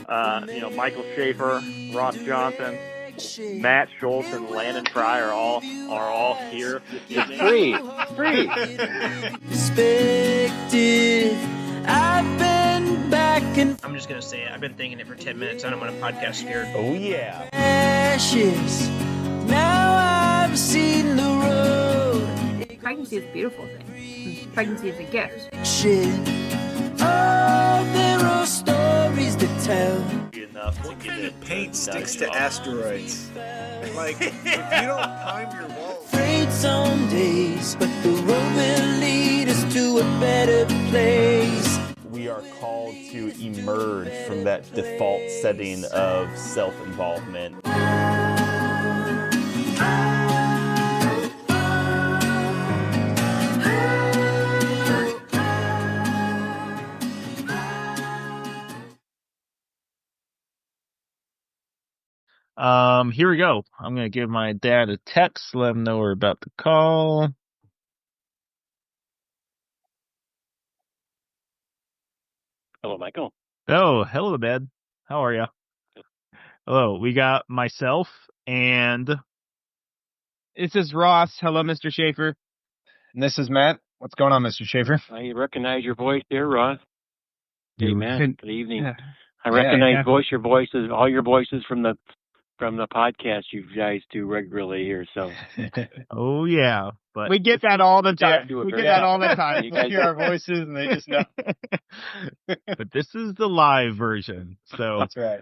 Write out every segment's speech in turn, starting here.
Michael Schaefer, Ross Johnson, Matt Schultz, and Landon Fry are all here. It's free. Perspective. I've been back and I'm just gonna say it. I've been thinking it for 10 minutes. I don't want a podcast scared. Oh yeah. ashes. Now I've seen the road. Pregnancy is a beautiful thing. Pregnancy is a gift. Oh, there are stories to tell. What kind of paint sticks to asteroids? Like, if you don't prime your wall. Afraid some days, but the road will lead us to a better place. We are called to emerge from that default setting of self-involvement. Here we go. I'm going to give my dad a text, let him know we're about to call. Hello, Michael. Oh, hello, Dad. How are you? Hello, we got myself and... This is Ross. Hello, Mr. Schaefer. And this is Matt. What's going on, Mr. Schaefer? I recognize your voice there, Ross. Hey, Matt. Good evening. Yeah. I recognize your voices, all your voices from the podcast you guys do regularly here. So, Oh, yeah. But We get that all the time. do it We very get that well. all the time. You They guys- hear our voices and they just know. but this is the live version. So, That's right.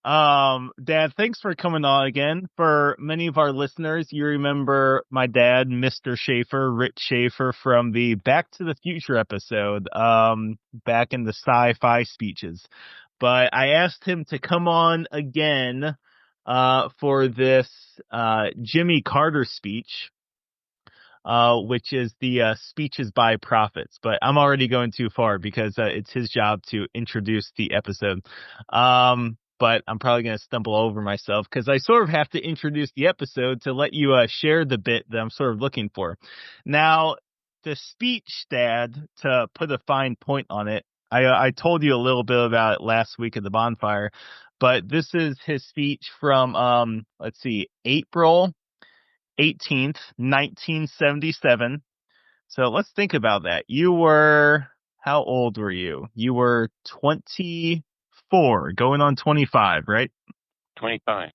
Dad, thanks for coming on again. For many of our listeners, you remember my dad, Mr. Schaefer, Rich Schaefer, from the Back to the Future episode, back in the sci-fi speeches. But I asked him to come on again, for this, Jimmy Carter speech, which is the, speeches by prophets. But I'm already going too far because, it's his job to introduce the episode. But I'm probably going to stumble over myself because I sort of have to introduce the episode to let you share the bit that I'm sort of looking for. Now, the speech, Dad, to put a fine point on it, I told you a little bit about it last week at the bonfire, but this is his speech from, April 18th, 1977. So let's think about that. How old were you? You were 24, going on 25, right? 25.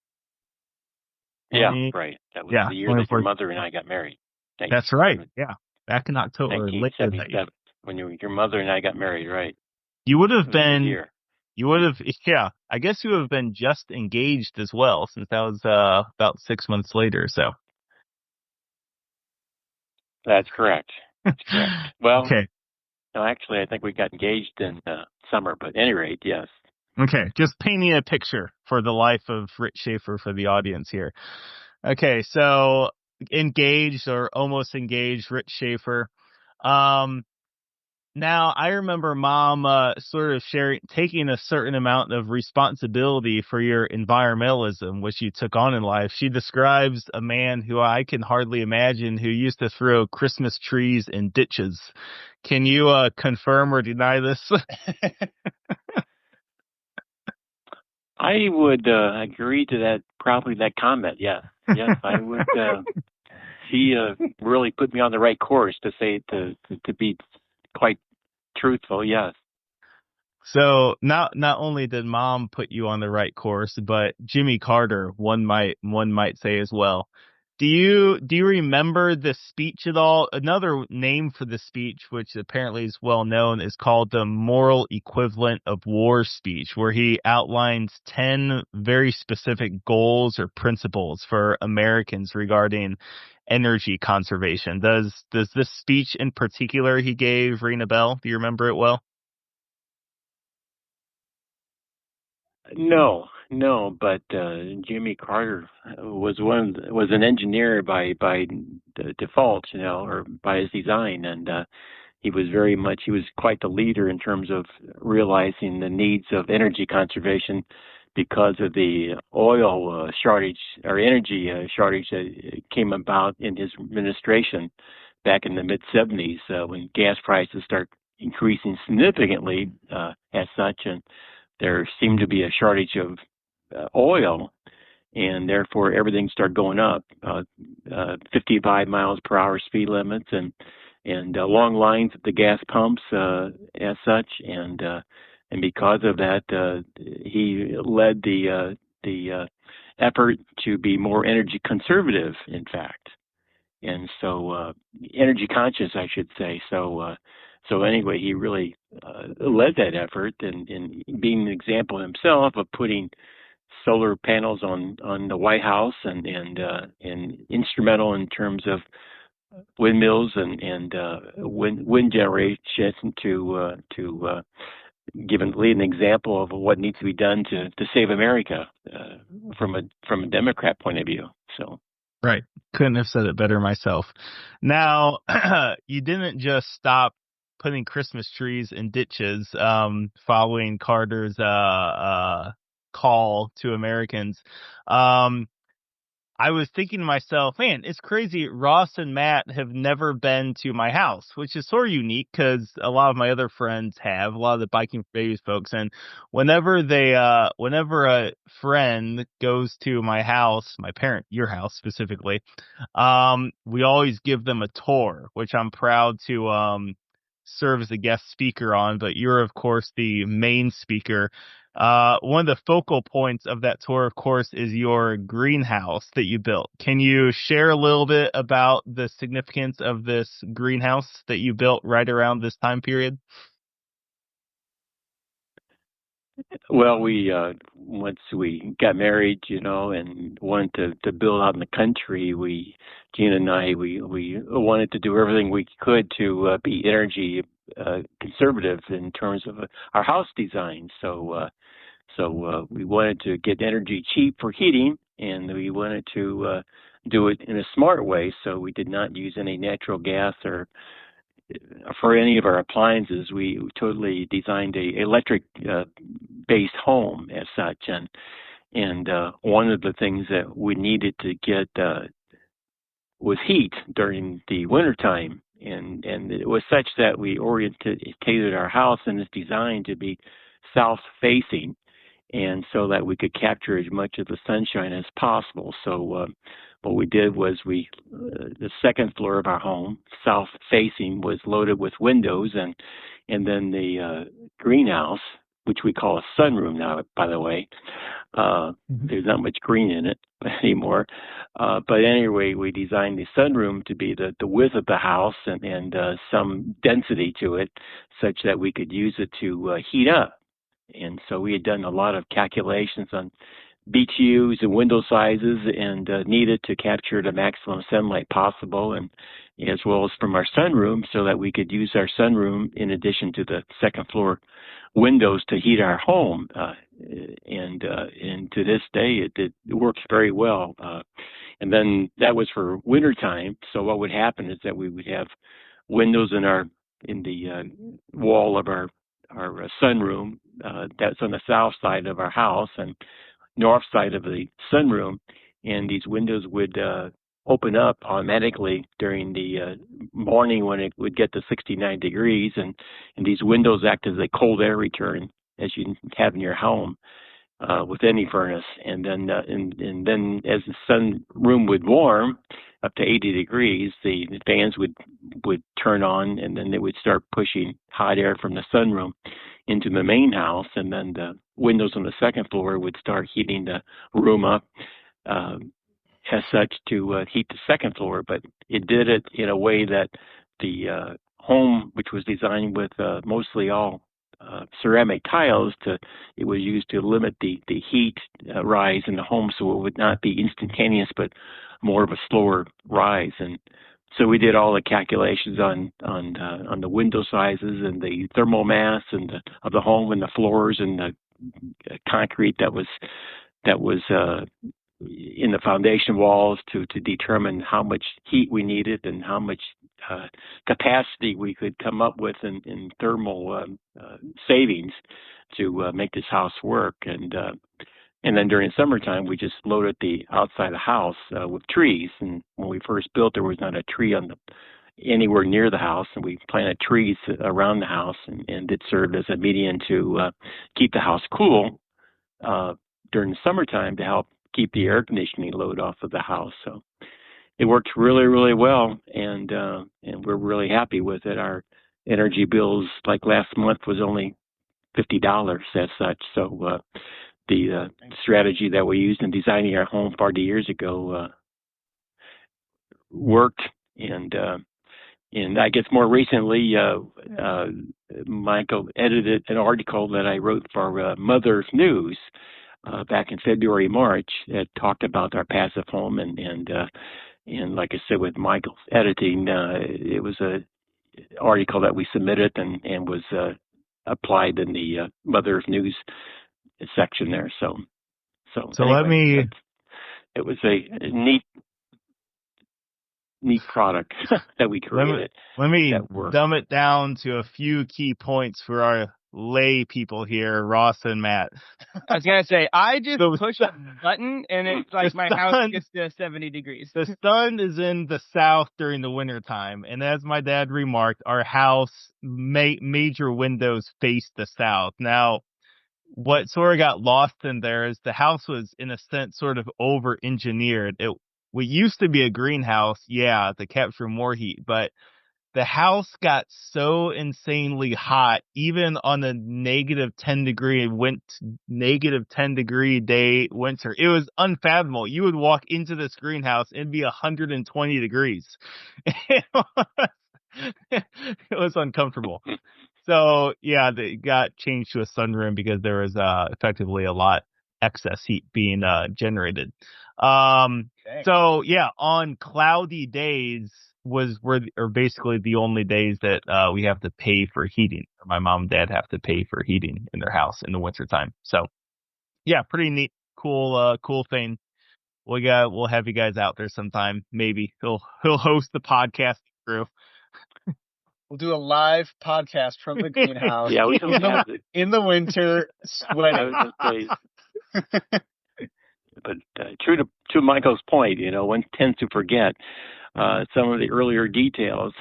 Yeah, 20 right. That was yeah, the year that 24. your mother and I got married. That's right. Yeah. Back in October. Late that year. 1977. When your mother and I got married, right? You would It have was a been, year. I guess you would have been just engaged as well, since that was, about 6 months later, so. That's correct. That's correct. Well, Okay. no, actually, I think we got engaged in summer, but at any rate, yes. Okay. Just painting a picture for the life of Rich Schaefer for the audience here. Okay. So engaged or almost engaged, Rich Schaefer. Now, I remember Mom sort of taking a certain amount of responsibility for your environmentalism, which you took on in life. She describes a man who I can hardly imagine who used to throw Christmas trees in ditches. Can you confirm or deny this? I would agree to that, probably that comment, yes. Yes, I would. He really put me on the right course to be quite truthful, yes. So not only did Mom put you on the right course, but Jimmy Carter, one might say as well. Do you remember the speech at all? Another name for the speech, which apparently is well known, is called the moral equivalent of war speech, where he outlines 10 very specific goals or principles for Americans regarding energy conservation. Does this speech in particular he gave ring a bell? Do you remember it well? No, but Jimmy Carter was an engineer by default, or by his design, and he was quite the leader in terms of realizing the needs of energy conservation because of the oil shortage or energy shortage that came about in his administration back in the mid-70s when gas prices start increasing significantly as such, and there seemed to be a shortage of oil, and therefore everything started going up, 55 miles per hour speed limits, and long lines at the gas pumps as such, and because of that, he led the effort to be more energy conservative, in fact, and so energy conscious, I should say. So anyway, he really led that effort, and being an example himself of putting solar panels on the White House, and instrumental in terms of windmills and wind generation to lead an example of what needs to be done to save America from a Democrat point of view. So. Right. Couldn't have said it better myself. Now, you didn't just stop putting Christmas trees in ditches following Carter's call to Americans. I was thinking to myself, man, it's crazy. Ross and Matt have never been to my house, which is sort of unique because a lot of my other friends have, a lot of the Biking for Babies folks. And whenever a friend goes to my house, your house specifically, we always give them a tour, which I'm proud to serve as a guest speaker on. But you're, of course, the main speaker. One of the focal points of that tour, of course, is your greenhouse that you built. Can you share a little bit about the significance of this greenhouse that you built right around this time period? Well, we once we got married, and wanted to build out in the country, Gina and I, we wanted to do everything we could to be energy conservative in terms of our house design. So we wanted to get energy cheap for heating, and we wanted to do it in a smart way. So we did not use any natural gas or for any of our appliances. We totally designed a electric based home as such, and one of the things that we needed to get was heat during the wintertime, and it was such that we orientated our house and its design to be south facing, and so that we could capture as much of the sunshine as possible. So what we did was the second floor of our home, south facing, was loaded with windows, and then the greenhouse, which we call a sunroom now, by the way. There's not much green in it anymore. But anyway, we designed the sunroom to be the width of the house and some density to it, such that we could use it to heat up. And so we had done a lot of calculations on BTUs and window sizes, and needed to capture the maximum sunlight possible, and as well as from our sunroom, so that we could use our sunroom in addition to the second floor windows to heat our home. And to this day, it works very well. And then that was for wintertime. So what would happen is that we would have windows in the wall of our sunroom that's on the south side of our house and north side of the sunroom, and these windows would open up automatically during the morning when it would get to 69 degrees, and these windows act as a cold air return, as you have in your home with any furnace. And then as the sunroom would warm up to 80 degrees, the fans would turn on, and then they would start pushing hot air from the sunroom into the main house, and then the windows on the second floor would start heating the room up as such to heat the second floor. But it did it in a way that the home, which was designed with mostly all ceramic tiles, it was used to limit the heat rise in the home, so it would not be instantaneous, but more of a slower rise. And so we did all the calculations on the window sizes and the thermal mass of the home and the floors and the concrete that was in the foundation walls to determine how much heat we needed and how much capacity we could come up with in thermal savings to make this house work. And then during summertime, we just loaded the outside of the house with trees. And when we first built, there was not a tree anywhere near the house, and we planted trees around the house, and it served as a medium to keep the house cool during the summertime to help keep the air conditioning load off of the house. So it worked really, really well, and we're really happy with it. Our energy bills, like last month, was only $50 as such. So the strategy that we used in designing our home 40 years ago worked, and I guess more recently, Michael edited an article that I wrote for Mother's News back in February, March, that talked about our passive home, and like I said, with Michael's editing, it was a article that we submitted and was applied in the Mother's News section there. So anyway, it was a neat product that we created. Let me dumb it down to a few key points for our lay people here, Ross and Matt. I was gonna say, I just push a button and it's like my house gets to 70 degrees. The sun is in the south during the winter time, and as my dad remarked, our house major windows face the south. Now, what sort of got lost in there is the house was, in a sense, sort of over-engineered. We used to be a greenhouse, to capture more heat, but the house got so insanely hot, even on a negative 10 degree day winter. It was unfathomable. You would walk into this greenhouse and it'd be 120 degrees. It was uncomfortable. So they got changed to a sunroom because there was effectively a lot excess heat being generated. So on cloudy days are basically the only days that we have to pay for heating. My mom and dad have to pay for heating in their house in the wintertime. So pretty neat, cool thing. We'll have you guys out there sometime. Maybe he'll host the podcast crew. We'll do a live podcast from the greenhouse. We don't have it in the winter, sweating. But true to Michael's point, one tends to forget some of the earlier details.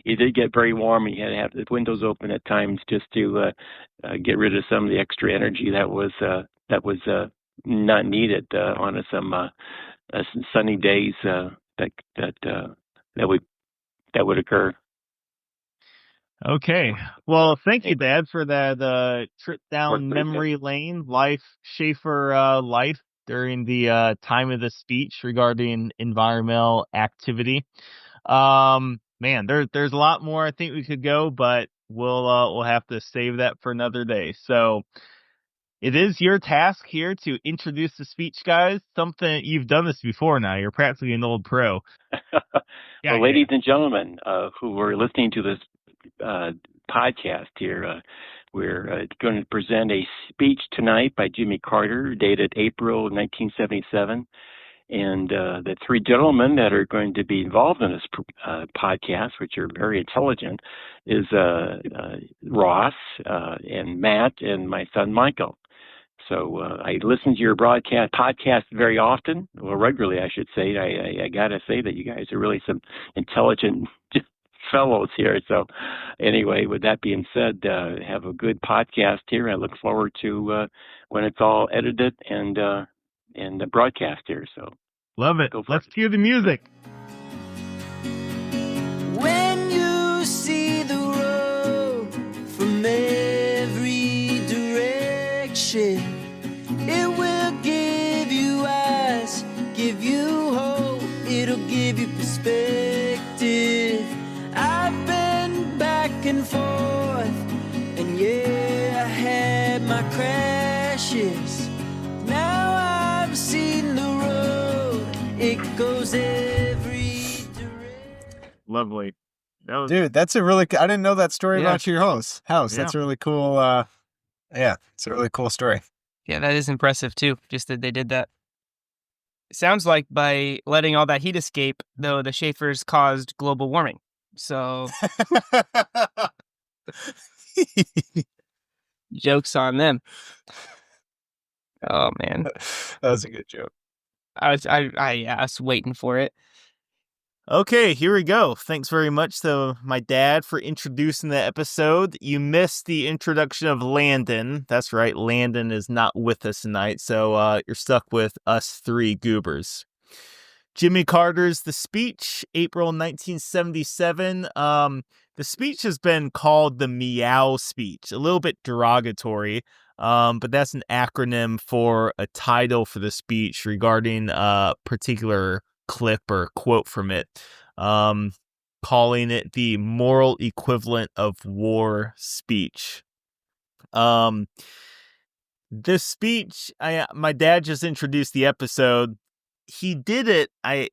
It did get very warm, and you had to have the windows open at times just to get rid of some of the extra energy that was not needed on some sunny days that would occur. Okay. Well, thank you, Dad, for that trip down memory lane, Schaefer life during the time of the speech regarding environmental activity. Man, there's a lot more I think we could go, but we'll have to save that for another day. So it is your task here to introduce the speech, guys. Something you've done this before now. You're practically an old pro. Well, ladies and gentlemen who are listening to this podcast here, we're going to present a speech tonight by Jimmy Carter, dated April 1977. And the three gentlemen that are going to be involved in this podcast, which are very intelligent, is Ross and Matt and my son Michael. So I listen to your podcast very often, well, regularly, I should say. I got to say that you guys are really some intelligent fellows here. So anyway, with that being said, have a good podcast here. I look forward to when it's all edited and the broadcast here. So love it. Let's cue the music. When you see the road from every direction, it will give you eyes, give you hope, it'll give you perspective. I've been back and forth, and I had my crashes. Now I've seen the road, it goes every direction. Lovely. Dude, that's a really, I didn't know that story about your house. Yeah. That's a really cool, it's a really cool story. Yeah, that is impressive too, just that they did that. It sounds like by letting all that heat escape, though, the Schaefers caused global warming. So, joke's on them. Oh, man. That was a good joke. I was waiting for it. Okay, here we go. Thanks very much to my dad for introducing the episode. You missed the introduction of Landon. That's right, Landon is not with us tonight, so you're stuck with us three goobers. Jimmy Carter's The Speech, April 1977. The speech has been called the Meow Speech, a little bit derogatory, but that's an acronym for a title for the speech regarding a particular clip or quote from it, calling it the moral equivalent of war speech. This speech, my dad just introduced the episode. He did it. I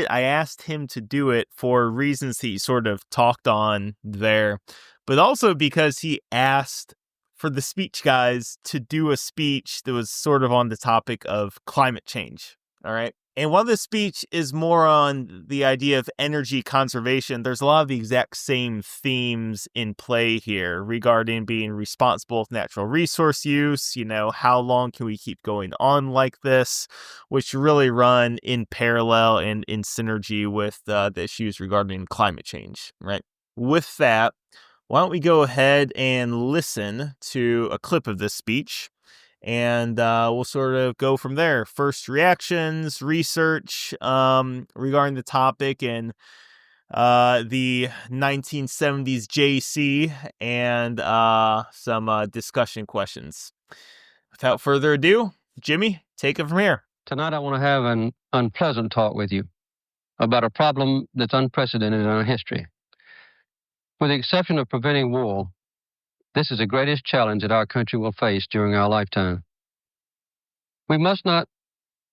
asked him to do it for reasons he sort of talked on there, but also because he asked for the speech guys to do a speech that was sort of on the topic of climate change. All right. And while this speech is more on the idea of energy conservation, there's a lot of the exact same themes in play here regarding being responsible with natural resource use. How long can we keep going on like this, which really run in parallel and in synergy with the issues regarding climate change, right? With that, why don't we go ahead and listen to a clip of this speech, and we'll sort of go from there. First reactions, research regarding the topic, and the 1970s JC, and some discussion questions. Without further ado, Jimmy, take it from here. Tonight I want to have an unpleasant talk with you about a problem that's unprecedented in our history. With the exception of preventing war, this is the greatest challenge that our country will face during our lifetime. We must not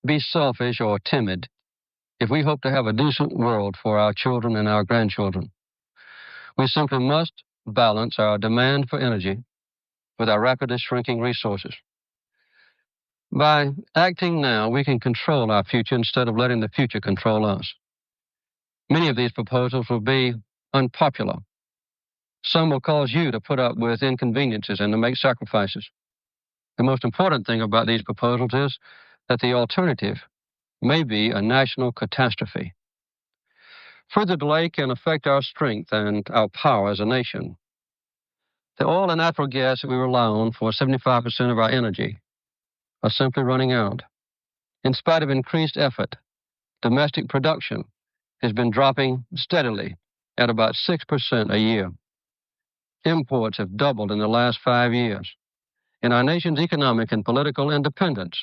be selfish or timid if we hope to have a decent world for our children and our grandchildren. We simply must balance our demand for energy with our rapidly shrinking resources. By acting now, we can control our future instead of letting the future control us. Many of these proposals will be unpopular. Some will cause you to put up with inconveniences and to make sacrifices. The most important thing about these proposals is that the alternative may be a national catastrophe. Further delay can affect our strength and our power as a nation. The oil and natural gas that we rely on for 75% of our energy are simply running out. In spite of increased effort, domestic production has been dropping steadily at about 6% a year. Imports have doubled in the last 5 years, and our nation's economic and political independence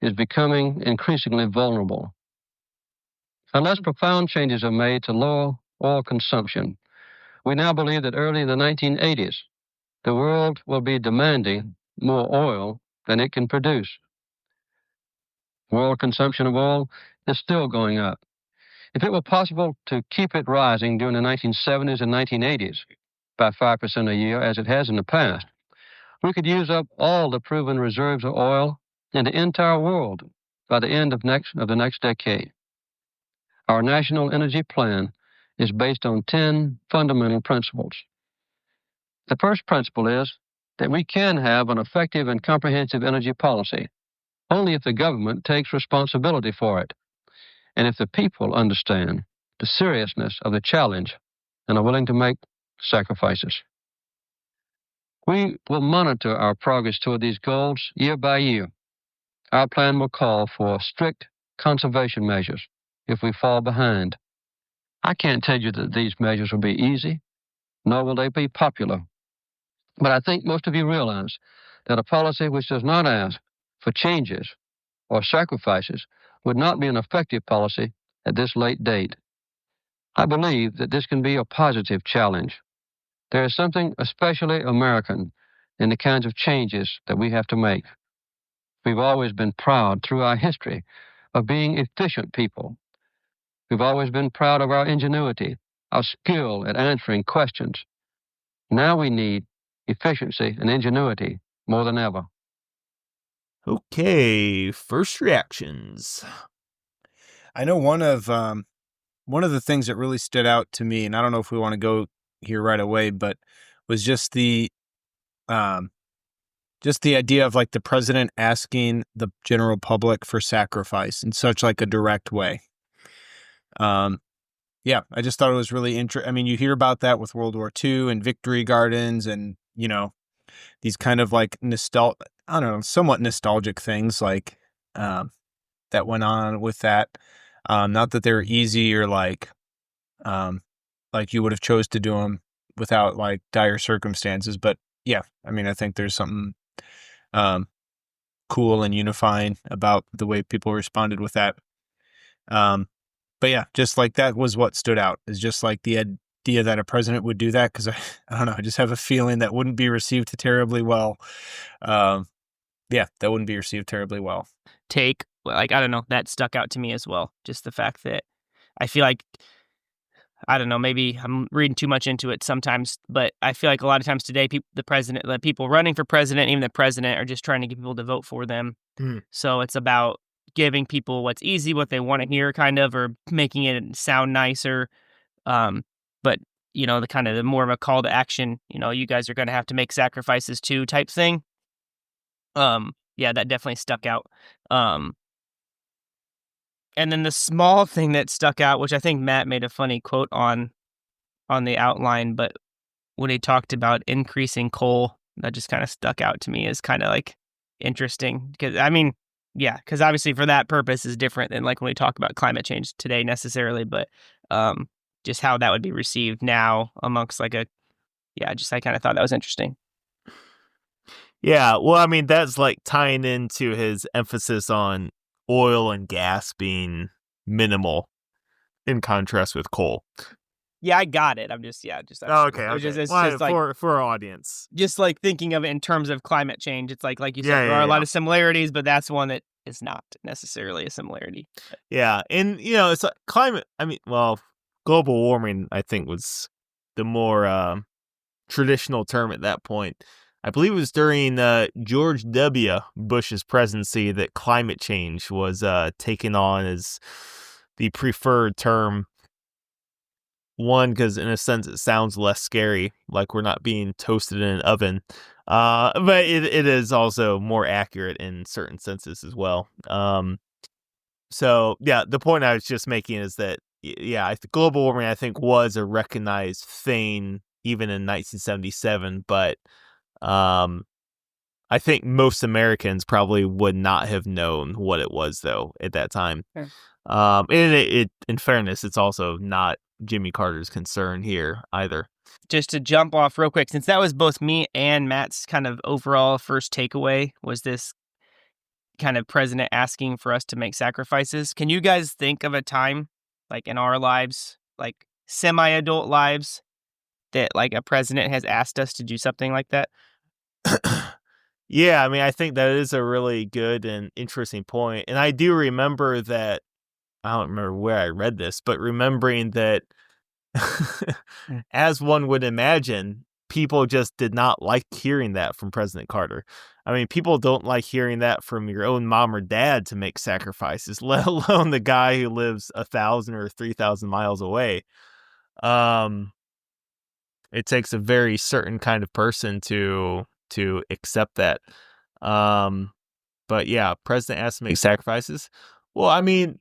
is becoming increasingly vulnerable. Unless profound changes are made to lower oil consumption, we now believe that early in the 1980s, the world will be demanding more oil than it can produce. World consumption of oil is still going up. If it were possible to keep it rising during the 1970s and 1980s by 5% a year, as it has in the past, we could use up all the proven reserves of oil in the entire world by the end of the next decade. Our national energy plan is based on 10 fundamental principles. The first principle is that we can have an effective and comprehensive energy policy only if the government takes responsibility for it, and if the people understand the seriousness of the challenge and are willing to make sacrifices. We will monitor our progress toward these goals year by year. Our plan will call for strict conservation measures if we fall behind. I can't tell you that these measures will be easy, nor will they be popular. But I think most of you realize that a policy which does not ask for changes or sacrifices would not be an effective policy at this late date. I believe that this can be a positive challenge. There is something especially American in the kinds of changes that we have to make. We've always been proud through our history of being efficient people. We've always been proud of our ingenuity, our skill at answering questions. Now we need efficiency and ingenuity more than ever. Okay, first reactions. I know one of the things that really stood out to me, and I don't know if we want to go here right away, but was just the idea of like the president asking the general public for sacrifice in such like a direct way. Yeah, I just thought it was really interesting. I mean, you hear about that with World War II and victory gardens and, these kind of like I don't know, somewhat nostalgic things um, that went on with that. Not that they're easy or um, like you would have chose to do them without like dire circumstances. But yeah, I mean, I think there's something um, cool and unifying about the way people responded with that. Um, but yeah, just like that was what stood out, is just like the idea that a president would do that. Cause I don't know, I just have a feeling that wouldn't be received terribly well. Yeah, that wouldn't be received terribly well. I don't know, that stuck out to me as well. Just the fact that I feel like, I don't know, maybe I'm reading too much into it sometimes, but I feel like a lot of times today, the people running for president, even the president, are just trying to get people to vote for them. So it's about giving people what's easy, what they want to hear, kind of, or making it sound nicer. But the kind of the more of a call to action. You guys are going to have to make sacrifices too, type thing. Yeah, that definitely stuck out. And then the small thing that stuck out, which I think Matt made a funny quote on the outline, but when he talked about increasing coal, that just kind of stuck out to me as kind of like interesting. Because because obviously for that purpose is different than like when we talk about climate change today necessarily, but just how that would be received now amongst I kind of thought that was interesting. Yeah, well, I mean, that's like tying into his emphasis on oil and gas being minimal in contrast with coal. Yeah, I got it. I'm just, okay. It's well, just like, for our audience. Just like thinking of it in terms of climate change, it's like you said, Yeah, there are a lot of similarities, but that's one that is not necessarily a similarity. Yeah, and it's like climate. I mean, well, global warming, I think, was the more traditional term at that point. I believe it was during George W. Bush's presidency that climate change was taken on as the preferred term. One, because in a sense it sounds less scary, like we're not being toasted in an oven. But it is also more accurate in certain senses as well. So yeah, the point I was just making is that global warming, I think, was a recognized thing even in 1977, but I think most Americans probably would not have known what it was though at that time. Sure. And it in fairness, it's also not Jimmy Carter's concern here either. Just to jump off real quick, since that was both me and Matt's kind of overall first takeaway, was this kind of president asking for us to make sacrifices. Can you guys think of a time, like in our lives, like semi-adult lives, that like a president has asked us to do something like that? Yeah, I mean, I think that is a really good and interesting point. And I do remember that, I don't remember where I read this, but remembering that, as one would imagine, people just did not like hearing that from President Carter. I mean, people don't like hearing that from your own mom or dad to make sacrifices, let alone the guy who lives 1,000 or 3,000 miles away. It takes a very certain kind of person to accept that. But yeah, president has to make sacrifices. Well, I mean,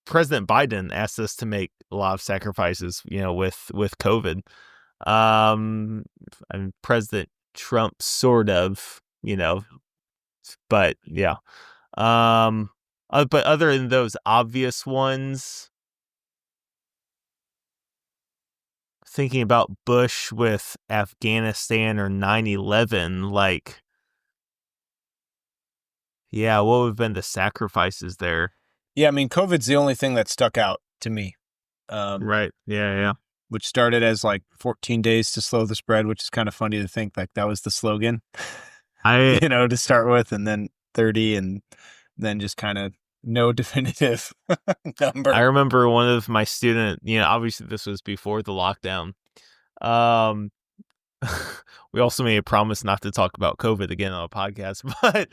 President Biden asked us to make a lot of sacrifices, with COVID. And President Trump sort of, but yeah. But other than those obvious ones, thinking about Bush with Afghanistan or 9/11, like, yeah, what would have been the sacrifices there? Yeah, I mean, COVID's the only thing that stuck out to me. Right. Yeah. Which started as like 14 days to slow the spread, which is kind of funny to think like that was the slogan, to start with, and then 30, and then just kind of no definitive number. I remember one of my student, obviously this was before the lockdown. We also made a promise not to talk about COVID again on a podcast, but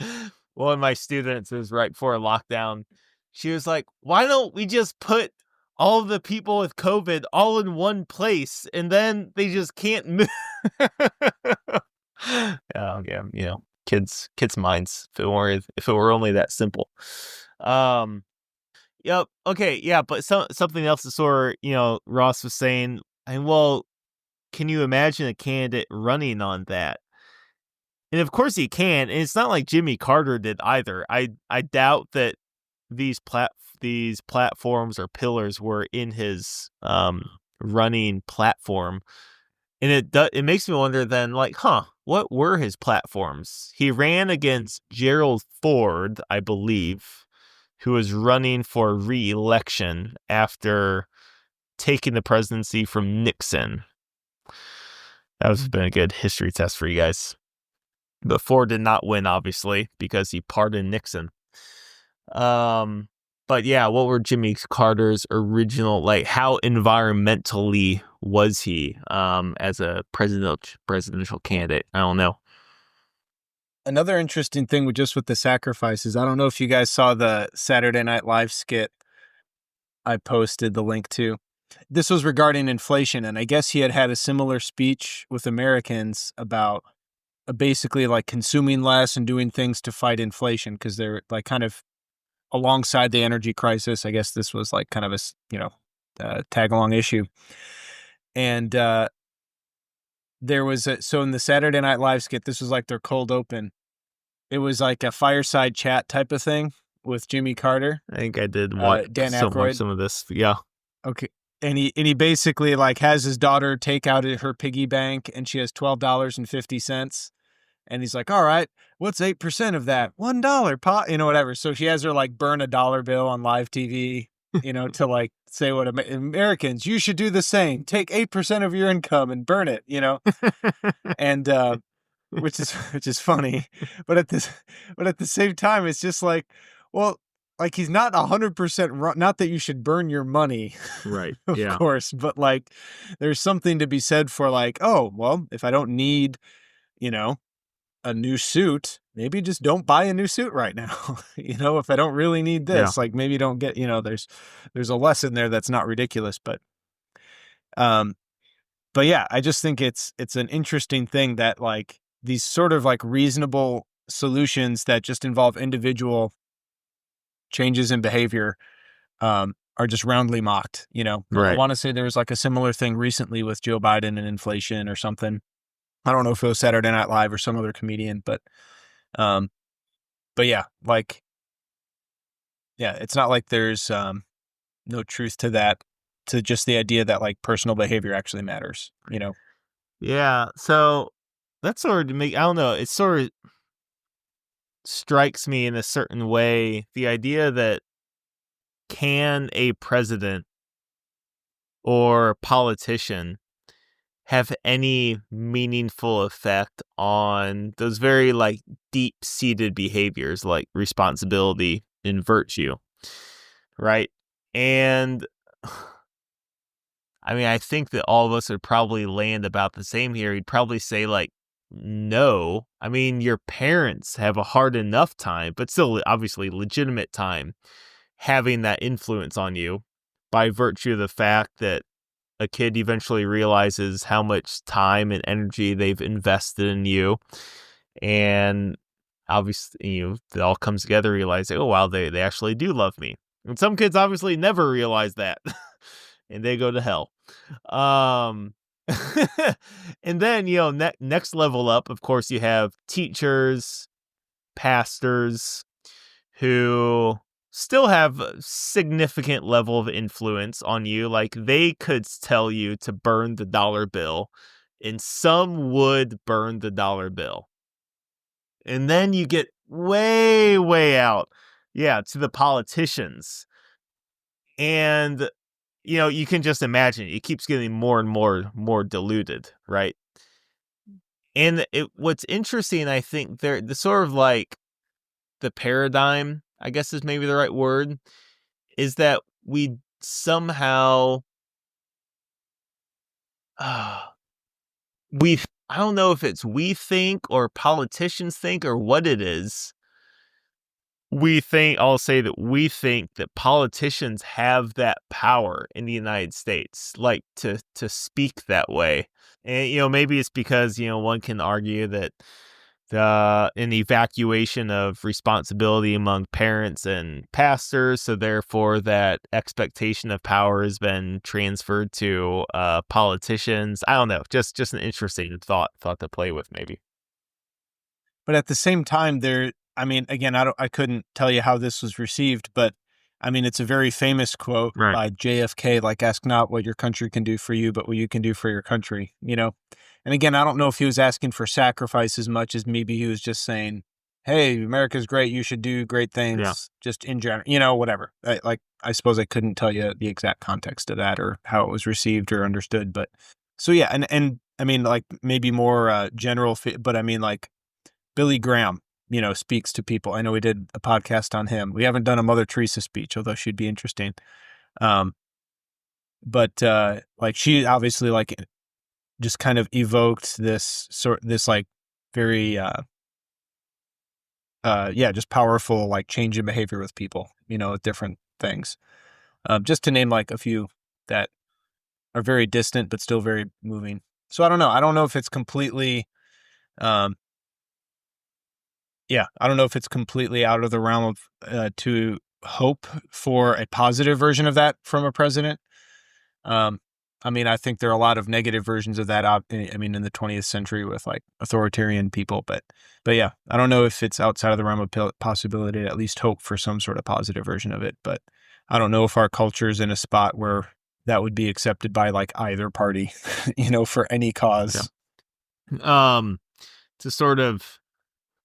one of my students, it was right before a lockdown. She was like, why don't we just put all of the people with COVID all in one place and then they just can't move? Yeah, kids' minds, if it were only that simple. Yep. Okay. Yeah. But something else is sort of, Ross was saying, and well, can you imagine a candidate running on that? And of course he can. And it's not like Jimmy Carter did either. I doubt that these platforms or pillars were in his running platform. And it makes me wonder then, like, what were his platforms? He ran against Gerald Ford, I believe, who was running for re-election after taking the presidency from Nixon. That was been a good history test for you guys. But Ford did not win, obviously, because he pardoned Nixon. But yeah, what were Jimmy Carter's original, like, how environmentally was he as a presidential candidate? I don't know. Another interesting thing with the sacrifices, I don't know if you guys saw the Saturday Night Live skit I posted the link to. This was regarding inflation, and I guess he had a similar speech with Americans about basically like consuming less and doing things to fight inflation, because they're like kind of alongside the energy crisis. I guess this was like kind of a tag along issue. And there was so in the Saturday Night Live skit, this was like their cold open. It was like a fireside chat type of thing with Jimmy Carter. I think I did watch Dan Aykroyd. some of this. Yeah. Okay. And he basically like has his daughter take out her piggy bank, and she has $12.50. And he's like, all right, what's 8% of that? $1, pot, whatever. So she has her like burn a dollar bill on live TV, to like say what Americans, you should do the same. Take 8% of your income and burn it, and which is funny. But at the same time, it's just like, well, like he's not 100% wrong. Not that you should burn your money, right? Of course, but like there's something to be said for like, oh, well, if I don't need, a new suit, maybe just don't buy a new suit right now. If I don't really need this, like maybe don't get, there's a lesson there that's not ridiculous, but yeah, I just think it's an interesting thing that like these sort of like reasonable solutions that just involve individual changes in behavior are just roundly mocked. Right. I want to say there was like a similar thing recently with Joe Biden and inflation or something. I don't know if it was Saturday Night Live or some other comedian, but yeah, like, yeah, it's not like there's no truth to that, to just the idea that like personal behavior actually matters, Yeah. So that's sort of I don't know, it sort of strikes me in a certain way, the idea that can a president or politician have any meaningful effect on those very like deep-seated behaviors like responsibility and virtue, right? And I mean, I think that all of us would probably land about the same here. He'd probably say like, no. I mean, your parents have a hard enough time, but still obviously legitimate time, having that influence on you by virtue of the fact that a kid eventually realizes how much time and energy they've invested in you. And obviously, it all comes together, realizing, oh, wow, they actually do love me. And some kids obviously never realize that and they go to hell. And then, next level up, of course, you have teachers, pastors who still have a significant level of influence on you. Like they could tell you to burn the dollar bill, and some would burn the dollar bill. And then you get way, way out. Yeah, to the politicians. And, you can just imagine it keeps getting more and more diluted, right? And what's interesting, I think, the sort of like the paradigm, I guess is maybe the right word, is that we somehow I don't know if it's we think or politicians think or what it is. I'll say that we think that politicians have that power in the United States, like to speak that way. And, maybe it's because, one can argue that an evacuation of responsibility among parents and pastors. So therefore, that expectation of power has been transferred to politicians. I don't know, just an interesting thought to play with, maybe. But at the same time, again, I couldn't tell you how this was received, but I mean, it's a very famous quote by JFK, like, ask not what your country can do for you, but what you can do for your country, And again, I don't know if he was asking for sacrifice as much as maybe he was just saying, hey, America's great. You should do great things just in general, whatever. I suppose I couldn't tell you the exact context of that or how it was received or understood. But so, yeah. And I mean, like, maybe more general, but I mean, like, Billy Graham, speaks to people. I know we did a podcast on him. We haven't done a Mother Teresa speech, although she'd be interesting. But like, she obviously, like, just kind of evoked this like very just powerful, like, change in behavior with people, with different things. Just to name, like, a few that are very distant but still very moving. So I don't know if it's completely I don't know if it's completely out of the realm of to hope for a positive version of that from a president. I mean, I think there are a lot of negative versions of that. I mean, in the 20th century with, like, authoritarian people, but yeah, I don't know if it's outside of the realm of possibility to at least hope for some sort of positive version of it. But I don't know if our culture is in a spot where that would be accepted by, like, either party, for any cause. To sort of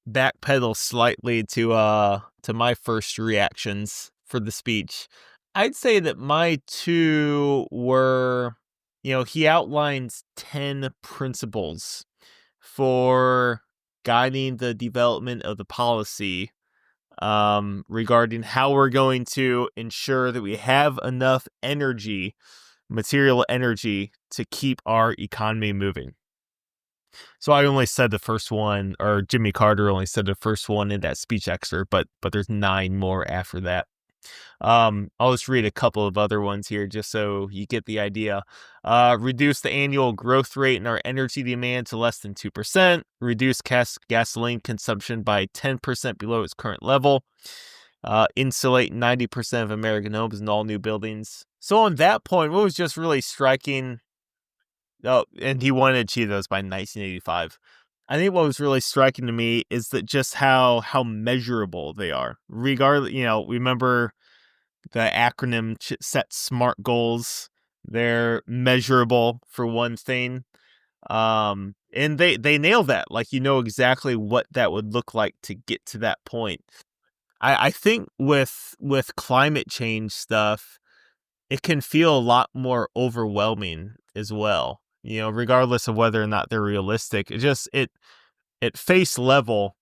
backpedal slightly to my first reactions for the speech, I'd say that my two were, he outlines 10 principles for guiding the development of the policy regarding how we're going to ensure that we have enough energy, material energy, to keep our economy moving. So I only said the first one, or Jimmy Carter only said the first one in that speech excerpt, but there's 9 more after that. I'll just read a couple of other ones here just so you get the idea. Reduce the annual growth rate in our energy demand to less than 2%. Reduce gasoline consumption by 10% below its current level. Insulate 90% of American homes in all new buildings. So on that point, what was just really striking... Oh, and he wanted to achieve those by 1985. I think what was really striking to me is that just how measurable they are. Regardless, remember the acronym set SMART goals. They're measurable, for one thing. And they nail that. Like, exactly what that would look like to get to that point. I think with climate change stuff, it can feel a lot more overwhelming as well. Regardless of whether or not they're realistic. At face level,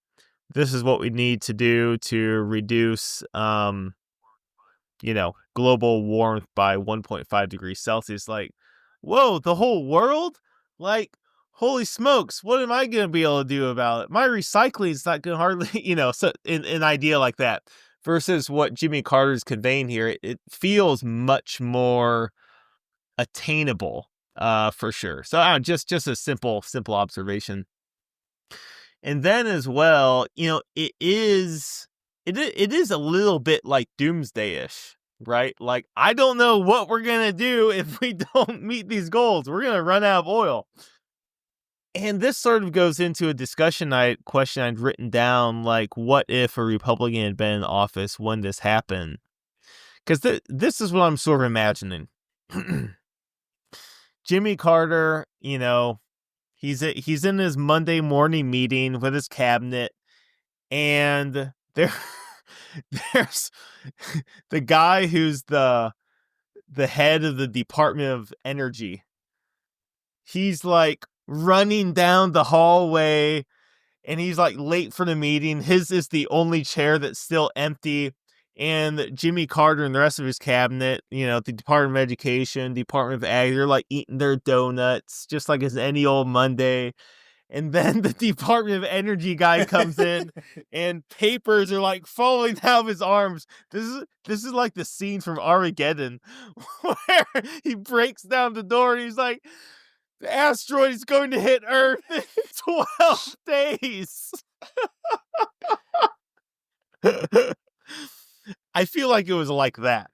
this is what we need to do to reduce, global warmth by 1.5 degrees Celsius. Like, whoa, the whole world? Like, holy smokes, what am I going to be able to do about it? My recycling is not going to hardly, so an idea like that versus what Jimmy Carter's conveying here, it feels much more attainable, for sure. So just a simple observation. And then as well, it is a little bit like doomsday-ish, right? Like, I don't know what we're going to do if we don't meet these goals. We're going to run out of oil. And this sort of goes into a question I'd written down, like, what if a Republican had been in office when this happened? Because this is what I'm sort of imagining. Jimmy Carter, he's in his Monday morning meeting with his cabinet, and there's the guy who's the head of the Department of Energy. He's, like, running down the hallway, and he's, like, late for the meeting. His is the only chair that's still empty. And Jimmy Carter and the rest of his cabinet, the Department of Education, Department of Ag, they're, like, eating their donuts, just like it's any old Monday. And then the Department of Energy guy comes in, and papers are, like, falling out of his arms. This is like the scene from Armageddon, where he breaks down the door and he's like, The asteroid is going to hit Earth in 12 days. I feel like it was like that.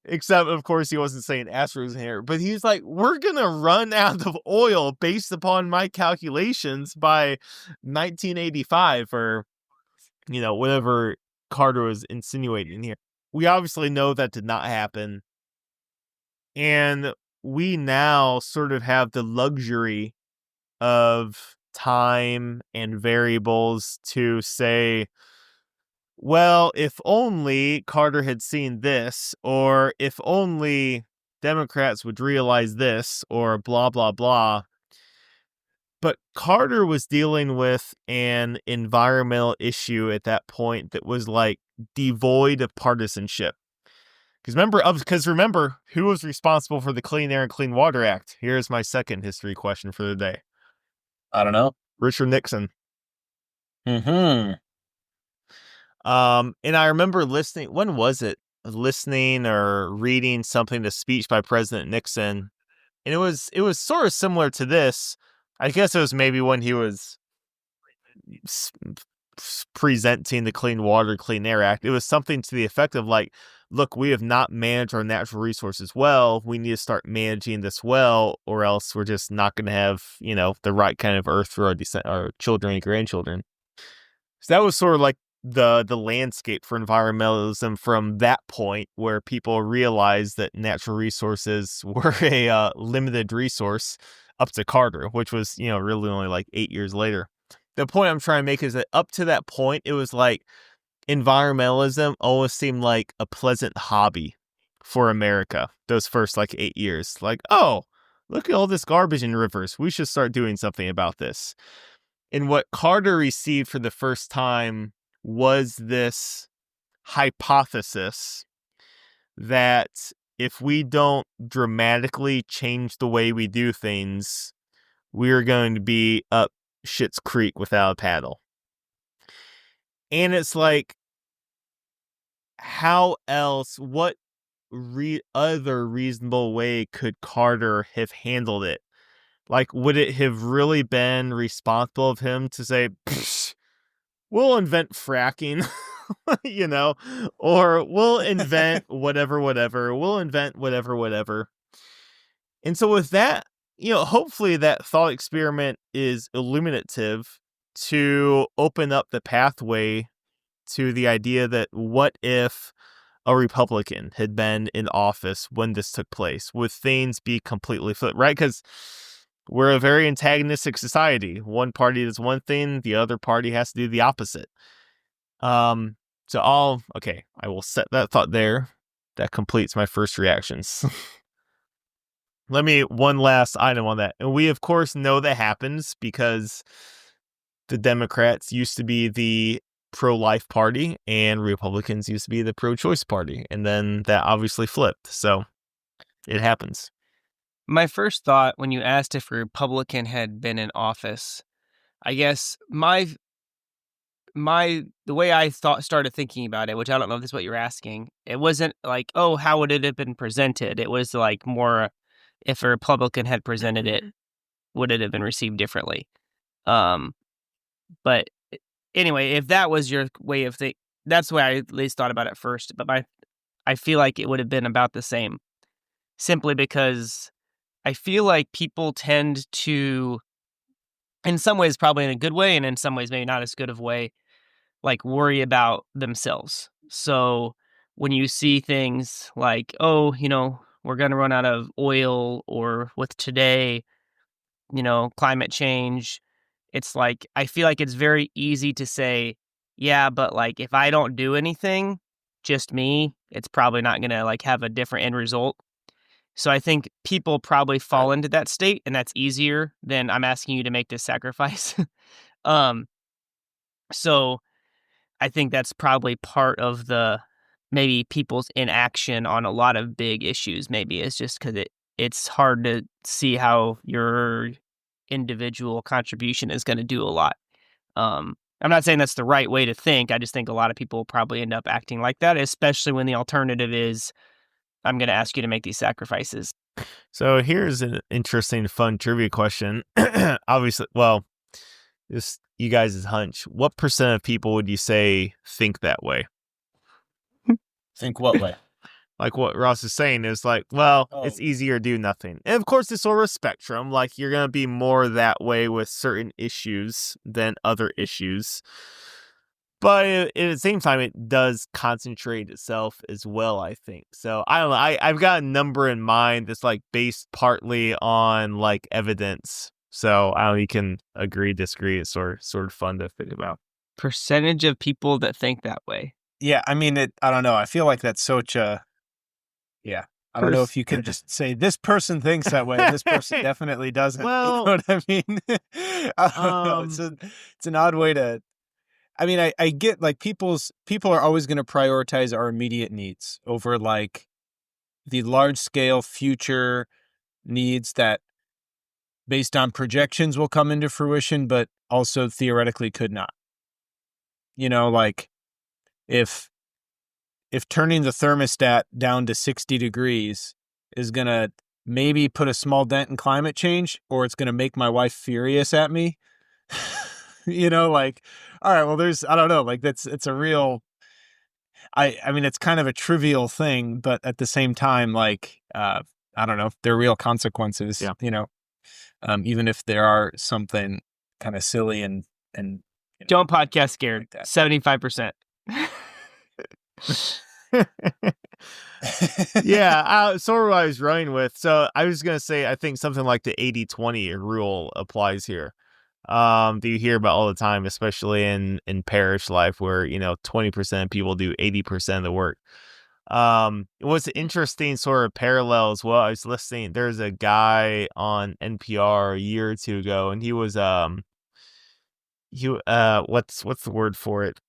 Except, of course, he wasn't saying asteroids in here. But he's like, we're going to run out of oil based upon my calculations by 1985 or, whatever Carter was insinuating here. We obviously know that did not happen. And we now sort of have the luxury of time and variables to say, well, if only Carter had seen this, or if only Democrats would realize this, or blah, blah, blah. But Carter was dealing with an environmental issue at that point that was like devoid of partisanship. Because remember, who was responsible for the Clean Air and Clean Water Act? Here's my second history question for the day. I don't know. Richard Nixon. Mm-hmm. And I remember listening, when was it? Listening or reading something, a speech by President Nixon. And it was sort of similar to this. I guess it was maybe when he was presenting the Clean Water, Clean Air Act. It was something to the effect of like, look, we have not managed our natural resources well. We need to start managing this well, or else we're just not going to have, the right kind of earth for our children and grandchildren. So that was sort of like the landscape for environmentalism from that point, where people realized that natural resources were a limited resource, up to Carter, which was, really only like 8 years later. The point I'm trying to make is that up to that point, it was like environmentalism always seemed like a pleasant hobby for America those first like 8 years. Like, oh, look at all this garbage in rivers. We should start doing something about this. And what Carter received for the first time was this hypothesis that if we don't dramatically change the way we do things, we're going to be up Schitt's Creek without a paddle. And it's like, how else, what other reasonable way could Carter have handled it? Like, would it have really been responsible of him to say, we'll invent fracking, or we'll invent whatever, we'll invent whatever. And so with that, hopefully that thought experiment is illuminative to open up the pathway to the idea that what if a Republican had been in office when this took place? Would things be completely flipped, right? Because we're a very antagonistic society. One party does one thing, the other party has to do the opposite. I will set that thought there. That completes my first reactions. One last item on that. And we, of course, know that happens because the Democrats used to be the pro-life party and Republicans used to be the pro-choice party. And then that obviously flipped. So it happens. My first thought when you asked if a Republican had been in office, I guess the way I started thinking about it, which I don't know if this is what you're asking, it wasn't like, oh, how would it have been presented? It was like more, if a Republican had presented it, would it have been received differently? But anyway, if that was your way of thinking, that's the way I at least thought about it first. But I feel like it would have been about the same, simply because I feel like people tend to, in some ways probably in a good way, and in some ways maybe not as good of a way, like worry about themselves. So when you see things like, oh, we're going to run out of oil, or with today, climate change, it's like, I feel like it's very easy to say, yeah, but like if I don't do anything, just me, it's probably not going to like have a different end result. So I think people probably fall into that state, and that's easier than I'm asking you to make this sacrifice. So I think that's probably part of the maybe people's inaction on a lot of big issues. Maybe it's just because it's hard to see how your individual contribution is going to do a lot. I'm not saying that's the right way to think. I just think a lot of people probably end up acting like that, especially when the alternative is, I'm going to ask you to make these sacrifices. So here's an interesting, fun trivia question. Obviously, well, just you guys' hunch. What % of people would you say think that way? Think what way? Like what Ross is saying is like, well, it's Oh. easier to do nothing. And of course, it's sort of a spectrum. Like you're going to be more that way with certain issues than other issues. But at the same time, it does concentrate itself as well, I think. So I don't know. I've got a number in mind that's like based partly on like evidence. So I don't know, you can agree, disagree. It's sort of fun to think about. Percentage of people that think that way. Yeah, I mean, I don't know. I feel like that's such a, yeah. I don't know if you can just say this person thinks that way. This person definitely doesn't. Well, you know what I mean? I don't know. It's an odd way to. I mean, I get like people are always going to prioritize our immediate needs over like the large scale future needs that based on projections will come into fruition, but also theoretically could not. You know, like if turning the thermostat down to 60 degrees is going to maybe put a small dent in climate change, or it's going to make my wife furious at me, you know, like, all right, well, I don't know, like it's a real, I mean, it's kind of a trivial thing, but at the same time, like, I don't know, there are real consequences, you know, even if there are something kind of silly and you know, Don't podcast scared. like that. 75%. Yeah, sort of what I was running with. So I was going to say, I think something like the 80-20 rule applies here. Do you hear about all the time, especially in parish life where, 20% of people do 80% of the work. What's interesting sort of parallel as well, I was listening, there's a guy on NPR a year or two ago, and he was, what's the word for it?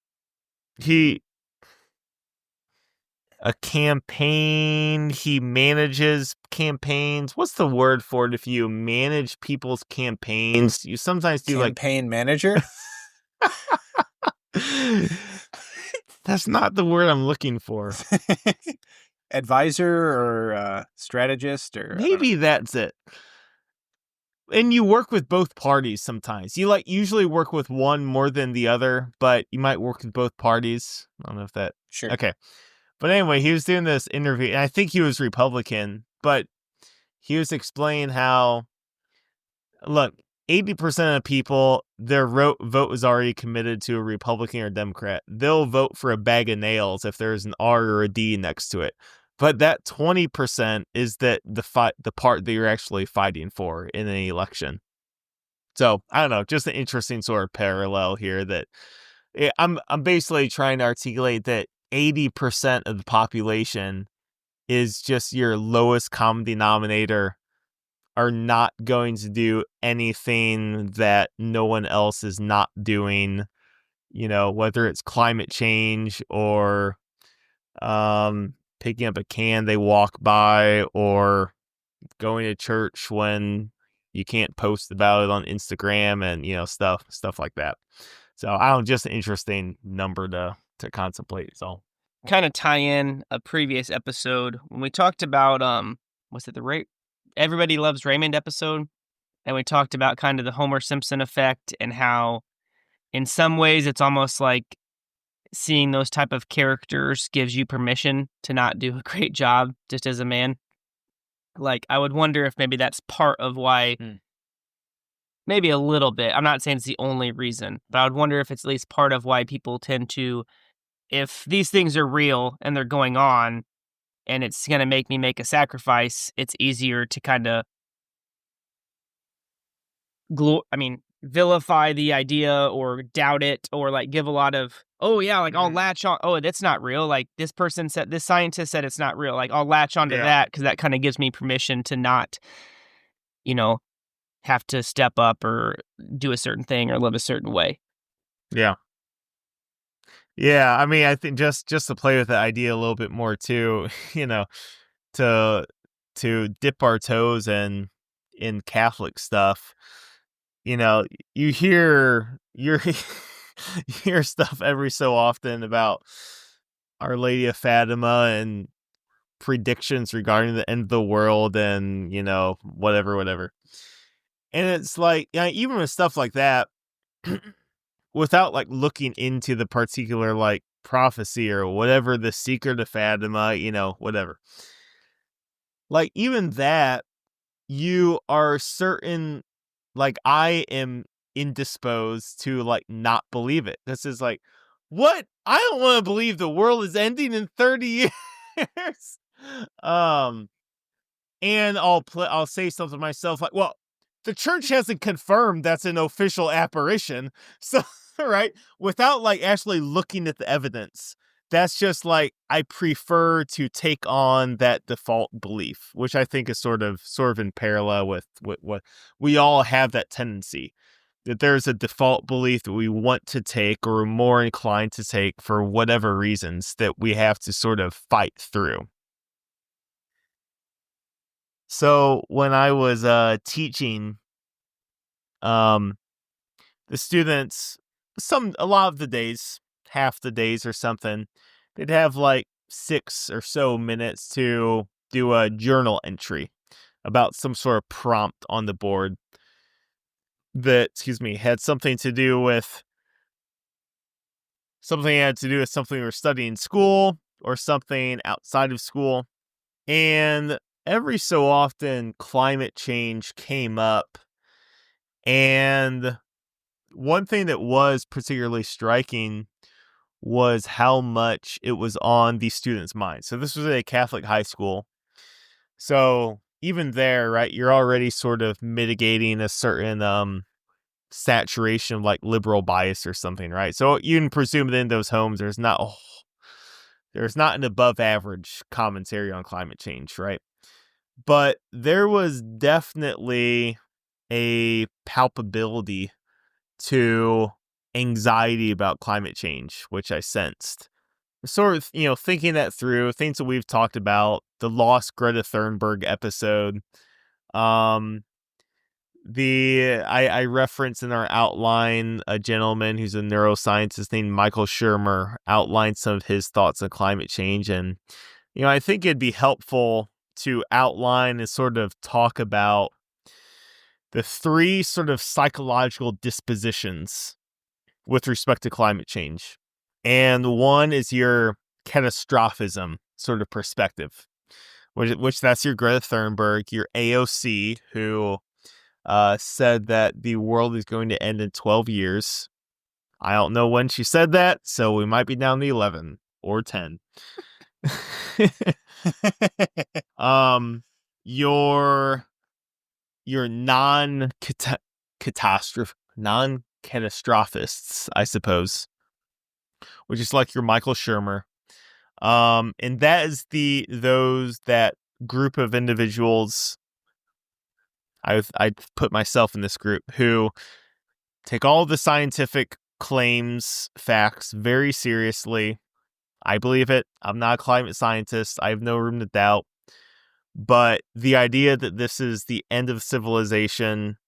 A campaign, he manages campaigns. What's the word for it if you manage people's campaigns? You sometimes do campaign manager? That's not the word I'm looking for. Advisor or strategist or maybe that's it. And you work with both parties sometimes. You usually work with one more than the other, but you might work with both parties. I don't know if that. Sure. Okay. But anyway, he was doing this interview, and I think he was Republican, but he was explaining how, look, 80% of people, their vote was already committed to a Republican or Democrat. They'll vote for a bag of nails if there's an R or a D next to it. But that 20% is the part that you're actually fighting for in an election. So I don't know, just an interesting sort of parallel here that I'm basically trying to articulate that 80% of the population is just your lowest common denominator, are not going to do anything that no one else is not doing, whether it's climate change or picking up a can they walk by or going to church when you can't post about it on Instagram and, stuff like that. So I don't, just an interesting number to contemplate. So kind of tie in a previous episode when we talked about was it the Everybody Loves Raymond episode, and we talked about kind of the Homer Simpson effect and how in some ways it's almost like seeing those type of characters gives you permission to not do a great job just as a man. Like I would wonder if maybe that's part of why, maybe a little bit, I'm not saying it's the only reason, but I would wonder if it's at least part of why people tend to, if these things are real and they're going on and it's going to make me make a sacrifice, it's easier to kind of vilify the idea or doubt it or like give a lot of, oh yeah, like I'll latch on, oh, that's not real. Like this scientist said it's not real. Like I'll latch onto that because that kind of gives me permission to not, have to step up or do a certain thing or live a certain way. Yeah. Yeah, I mean, I think just to play with the idea a little bit more too, to dip our toes in Catholic stuff, you hear you hear stuff every so often about Our Lady of Fatima and predictions regarding the end of the world and, whatever. And it's like, even with stuff like that, without like looking into the particular like prophecy or whatever, the secret of Fatima, whatever. Like even that, you are certain, like I am indisposed to like not believe it. This is like, what? I don't want to believe the world is ending in 30 years. And I'll say something to myself like, well, the church hasn't confirmed that's an official apparition. So, right, without like actually looking at the evidence, that's just like, I prefer to take on that default belief, which I think is sort of in parallel with what we all have, that tendency that there's a default belief that we want to take or are more inclined to take for whatever reasons that we have to sort of fight through. So when I was teaching, the students, a lot of the days, half the days or something, they'd have like 6 or so minutes to do a journal entry about some sort of prompt on the board that, had something to do with something we were studying in school or something outside of school. And every so often, climate change came up. And one thing that was particularly striking was how much it was on the students' minds. So this was at a Catholic high school. So even there, right, you're already sort of mitigating a certain saturation of like liberal bias or something, right? So you can presume that in those homes, there's not an above average commentary on climate change, right? But there was definitely a palpability to anxiety about climate change, which I sensed. Sort of, thinking that through, things that we've talked about, the Lost Greta Thunberg episode. I reference in our outline a gentleman who's a neuroscientist named Michael Shermer outlined some of his thoughts on climate change. And, I think it'd be helpful to outline and sort of talk about the 3 sort of psychological dispositions with respect to climate change. And one is your catastrophism sort of perspective, which that's your Greta Thunberg, your AOC, who said that the world is going to end in 12 years. I don't know when she said that, so we might be down to 11 or 10. Your non-catastrophists, I suppose, which is like your Michael Shermer. And that is that group of individuals, I put myself in this group, who take all the scientific claims, facts very seriously. I believe it. I'm not a climate scientist. I have no room to doubt. But the idea that this is the end of civilization,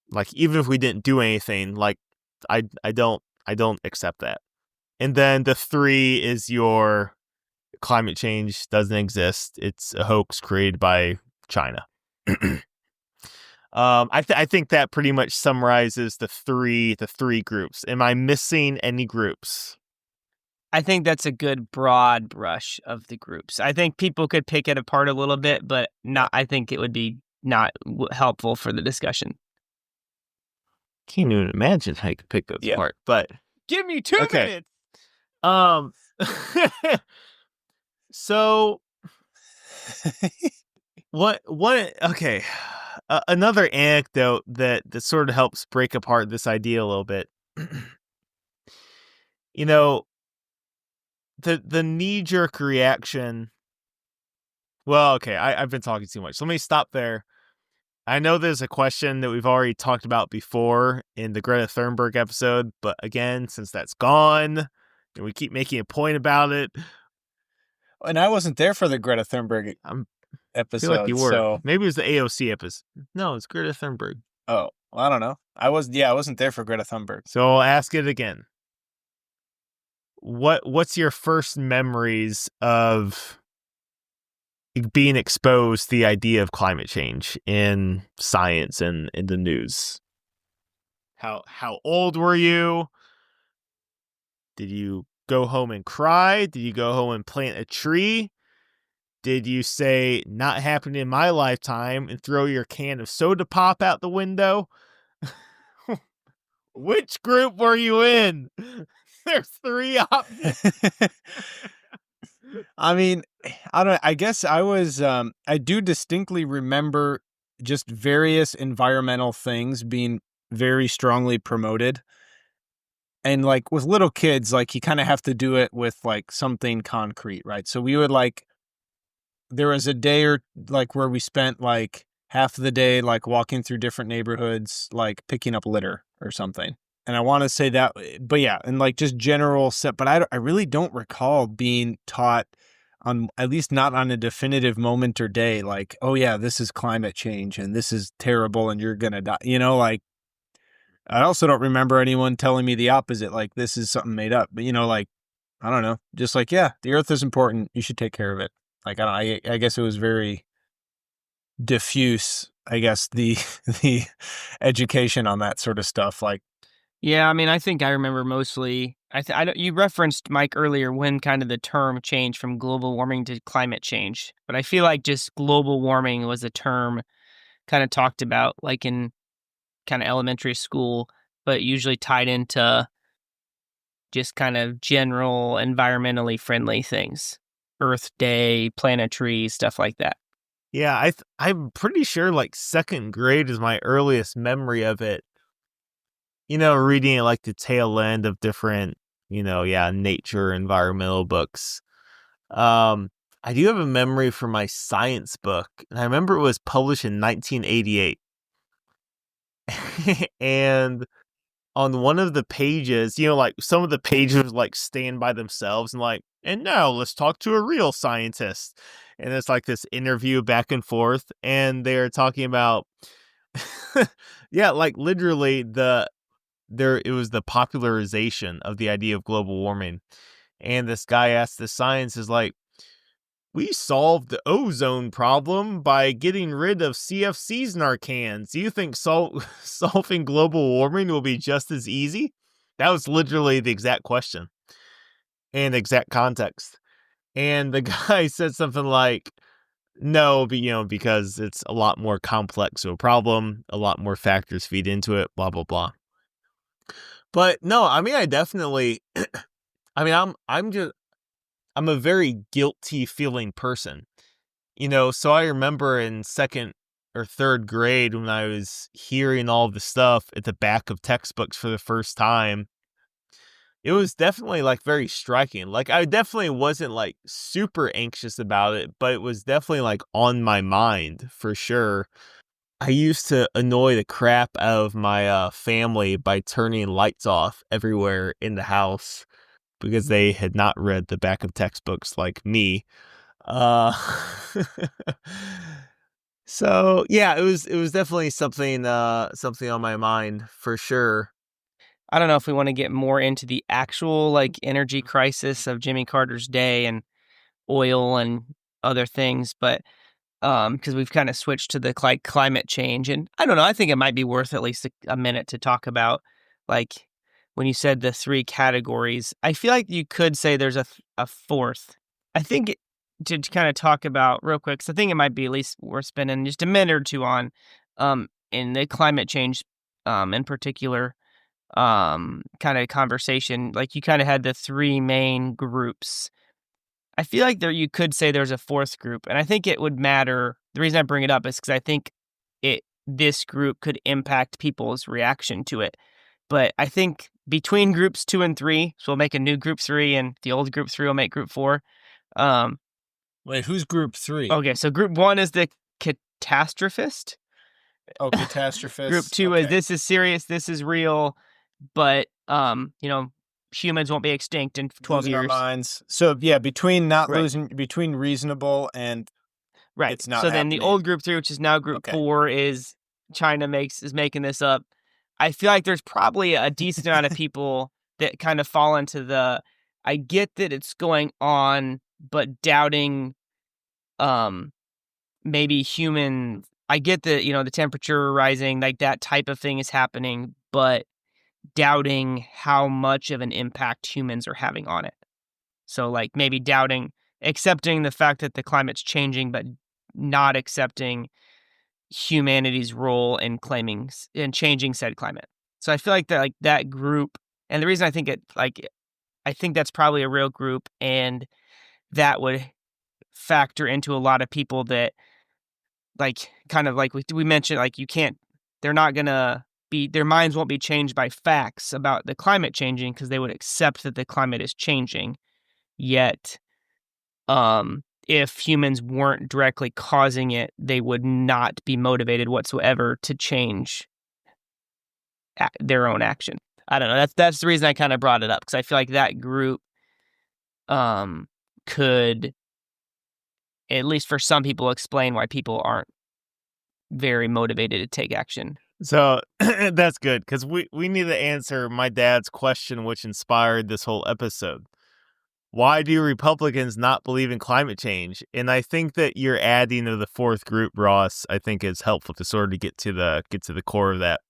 like even if we didn't do anything, like I don't accept that. And then the 3 is your climate change doesn't exist. It's a hoax created by China. I think that pretty much summarizes the three groups. Am I missing any groups? I think that's a good broad brush of the groups. I think people could pick it apart a little bit, but I think it would be not helpful for the discussion. Can't even imagine how you could pick those apart, but give me 2 minutes. So another anecdote that sort of helps break apart this idea a little bit. The knee-jerk reaction. Well, okay, I've been talking too much. So let me stop there. I know there's a question that we've already talked about before in the Greta Thunberg episode, but again, since that's gone, and we keep making a point about it. And I wasn't there for the Greta Thunberg episode. I feel like you were. So maybe it was the AOC episode. No, it's Greta Thunberg. Oh, well, I don't know. I wasn't there for Greta Thunberg. So I'll ask it again. What's your first memories of being exposed to the idea of climate change in science and in the news? How old were you? Did you go home and cry? Did you go home and plant a tree? Did you say, not happening in my lifetime, and throw your can of soda pop out the window? Which group were you in? There's 3 options. I mean, I guess I was, I do distinctly remember just various environmental things being very strongly promoted. And like with little kids, like you kind of have to do it with like something concrete, right? So we would there was a day or like where we spent like half of the day like walking through different neighborhoods, like picking up litter or something. And I want to say that, but yeah, and like just general set, but I really don't recall being taught on, at least not on a definitive moment or day, like, oh yeah, this is climate change and this is terrible and you're going to die. Like I also don't remember anyone telling me the opposite, like this is something made up, but like, I don't know, just like, yeah, the earth is important. You should take care of it. Like, I guess it was very diffuse, I guess, the education on that sort of stuff. Like, Yeah, I mean, I think I remember mostly. I don't, you referenced Mike earlier when kind of the term changed from global warming to climate change, but I feel like just global warming was a term kind of talked about like in kind of elementary school, but usually tied into just kind of general environmentally friendly things, Earth Day, planetary, stuff like that. Yeah, I'm pretty sure like 2nd grade is my earliest memory of it. Reading like the tail end of different, nature, environmental books. I do have a memory from my science book, and I remember it was published in 1988. And on one of the pages, like some of the pages like stand by themselves and like, and now let's talk to a real scientist. And it's like this interview back and forth, and they're talking about, yeah, like literally it was the popularization of the idea of global warming. And this guy asked the science is like, we solved the ozone problem by getting rid of CFCs in our cans. Do you think solving global warming will be just as easy? That was literally the exact question and exact context. And the guy said something like, no, but, because it's a lot more complex of a problem, a lot more factors feed into it, blah, blah, blah. But no, I mean, I definitely, I mean, I'm a very guilty feeling person, so I remember in 2nd or 3rd grade when I was hearing all the stuff at the back of textbooks for the first time, it was definitely like very striking. Like I definitely wasn't like super anxious about it, but it was definitely like on my mind for sure. I used to annoy the crap out of my family by turning lights off everywhere in the house because they had not read the back of textbooks like me. So yeah, it was definitely something on my mind for sure. I don't know if we want to get more into the actual like energy crisis of Jimmy Carter's day and oil and other things, but because we've kind of switched to the climate change, and I don't know, I think it might be worth at least a minute to talk about like when you said the 3 categories. I feel like you could say there's a 4th. I think to kind of talk about real quick, because I think it might be at least worth spending just a minute or two on in the climate change in particular kind of conversation. Like you kind of had the 3 main groups. I feel like you could say there's a 4th group, and I think it would matter. The reason I bring it up is because I think this group could impact people's reaction to it. But I think between groups 2 and 3, so we'll make a new group 3, and the old group 3 will make group 4. Wait, who's group 3? Okay, so group 1 is the catastrophist. Oh, catastrophist. Group 2 is this is serious, this is real, but humans won't be extinct in 12 losing years. Our minds. So yeah, between between reasonable and right. It's not so happening. Then the old group 3, which is now group 4, is China is making this up. I feel like there's probably a decent amount of people that kind of fall into I get that it's going on, but doubting maybe human. I get that, the temperature rising, like that type of thing is happening, but doubting how much of an impact humans are having on it. So like maybe accepting the fact that the climate's changing, but not accepting humanity's role in changing said climate. So I feel like that group, and the reason I think I think that's probably a real group, and that would factor into a lot of people that kind of like we mentioned, like they're not gonna their minds won't be changed by facts about the climate changing because they would accept that the climate is changing. Yet, if humans weren't directly causing it, they would not be motivated whatsoever to change their own action. I don't know. That's the reason I kind of brought it up, because I feel like that group could, at least for some people, explain why people aren't very motivated to take action. So that's good, because we need to answer my dad's question, which inspired this whole episode. Why do Republicans not believe in climate change? And I think that you're adding to the fourth group, Ross, I think is helpful to sort of get to the core of that.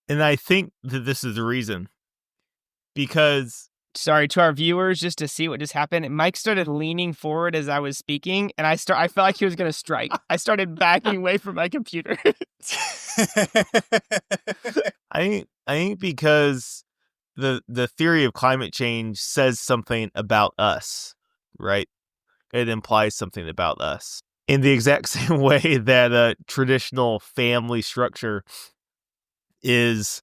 And I think that this is the reason. Because, sorry, to our viewers, just to see what just happened, Mike started leaning forward as I was speaking, and I felt like he was going to strike. I started backing away from my computer. I think because the theory of climate change says something about us, right? It implies something about us. In the exact same way that a traditional family structure is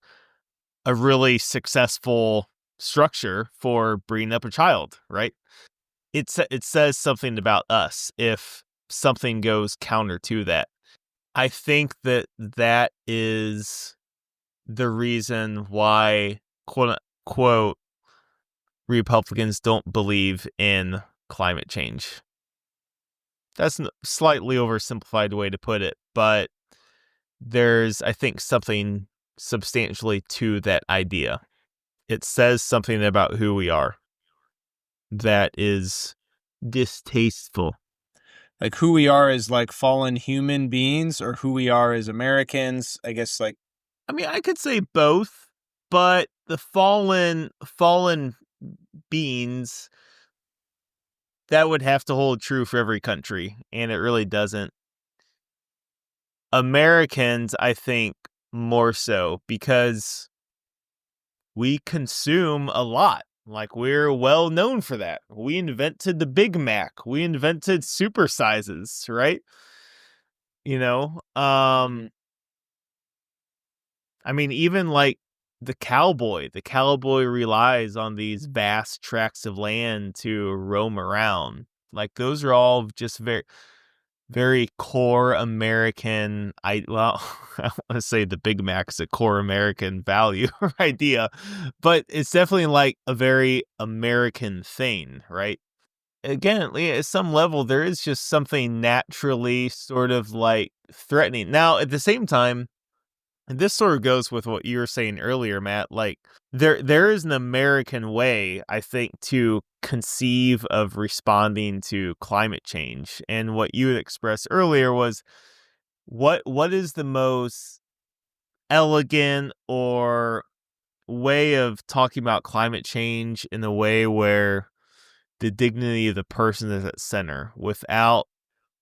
a really successful structure for bringing up a child, right? It says something about us if something goes counter to that. I think that is the reason why, quote unquote, Republicans don't believe in climate change. That's a slightly oversimplified way to put it, but there's, I think, something substantially to that idea. It says something about who we are that is distasteful. Like who we are as like fallen human beings, or who we are as Americans, I guess. Like, I mean, I could say both, but the fallen beings, that would have to hold true for every country, and it really doesn't. Americans, I think, more so, because we consume a lot. Like, we're well known for that. We invented the Big Mac. We invented super sizes, right? I mean, even like the cowboy relies on these vast tracts of land to roam around. Like, those are all just very, very core American. I want to say the Big Mac's a core American value or idea, but it's definitely like a very American thing, right? Again, at some level, there is just something naturally sort of like threatening. Now, at the same time, and this sort of goes with what you were saying earlier, Matt, like there is an American way, I think, to conceive of responding to climate change. And what you had expressed earlier was what is the most elegant or way of talking about climate change in a way where the dignity of the person is at center, without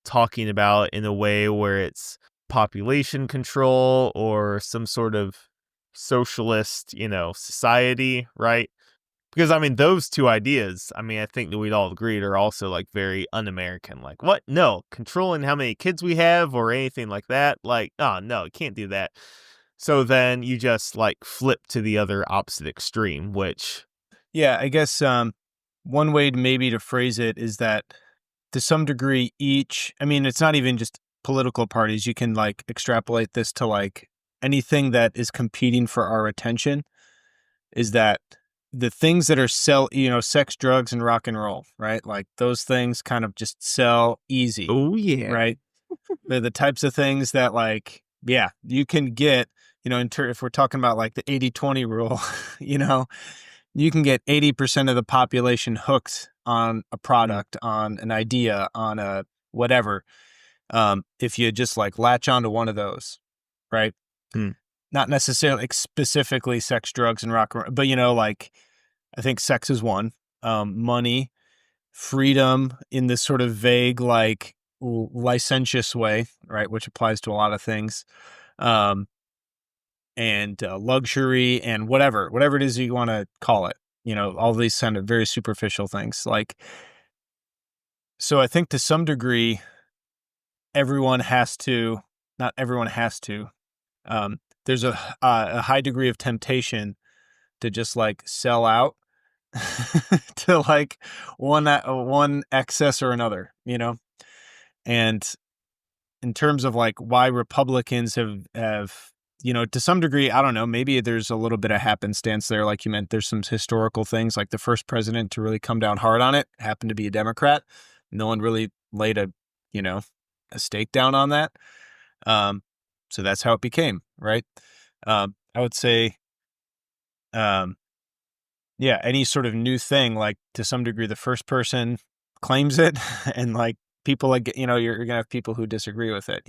talking about it in a way where it's population control or some sort of socialist, society, right? Because, I mean, those two ideas, I mean, I think that we'd all agreed are also like very un-American. Like, what? No, controlling how many kids we have or anything like that. Like, oh, no, you can't do that. So then you just like flip to the other opposite extreme, which... Yeah, I guess one way maybe to phrase it is that to some degree I mean, it's not even just political parties. You can like extrapolate this to like anything that is competing for our attention, is that the things that are sex, drugs, and rock and roll, right? Like those things kind of just sell easy. Oh, yeah. Right? They're the types of things that like, yeah, you can get, if we're talking about like the 80-20 rule, you can get 80% of the population hooked on a product, on an idea, on a whatever. If you just like latch onto one of those, right? Not necessarily specifically sex, drugs, and rock, but like I think sex is one. Money, freedom in this sort of vague, like licentious way, right? Which applies to a lot of things. And luxury and whatever it is you want to call it, all these kind of very superficial things. Like, so I think to some degree, not everyone has to. There's a high degree of temptation to just like sell out to like one excess or another, and in terms of like why Republicans have to some degree, I don't know, maybe there's a little bit of happenstance there. Like you meant, there's some historical things, like the first president to really come down hard on it happened to be a Democrat. No one really laid a stake down on that. So that's how it became, right? I would say, any sort of new thing, like to some degree, the first person claims it and like people like, you're going to have people who disagree with it,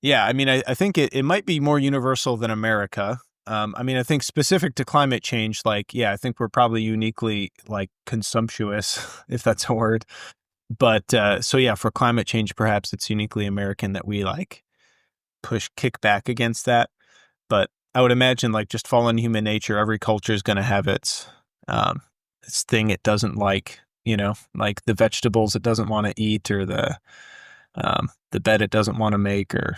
Yeah, I mean, I think it might be more universal than America. I mean, I think specific to climate change, like, I think we're probably uniquely like consumptuous, if that's a word. But for climate change, perhaps it's uniquely American that we like kick back against that. But I would imagine like just fallen human nature, every culture is going to have its thing it doesn't like, like the vegetables it doesn't want to eat, or the bed it doesn't want to make, or,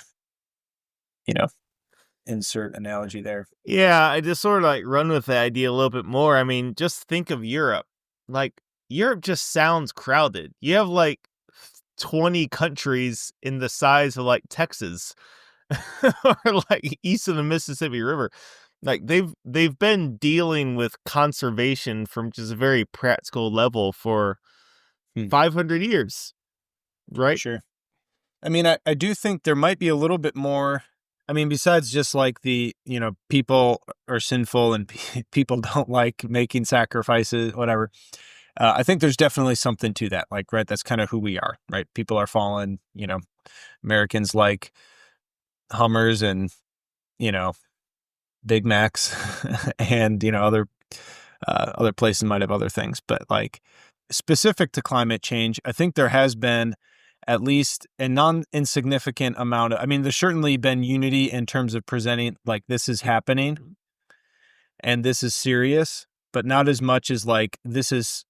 insert analogy there. Yeah, I just sort of like run with the idea a little bit more. I mean, just think of Europe. Like, Europe just sounds crowded. You have like 20 countries in the size of like Texas or like east of the Mississippi River. Like they've been dealing with conservation from just a very practical level for 500 years, right? Sure. I mean, I do think there might be a little bit more. I mean, besides just like the, people are sinful and people don't like making sacrifices, whatever. I think there's definitely something to that. Like, right, that's kind of who we are, right? People are fallen, Americans like Hummers and, Big Macs and, other places might have other things. But like specific to climate change, I think there has been at least a non-insignificant amount of, I mean, there's certainly been unity in terms of presenting like this is happening and this is serious, but not as much as like this is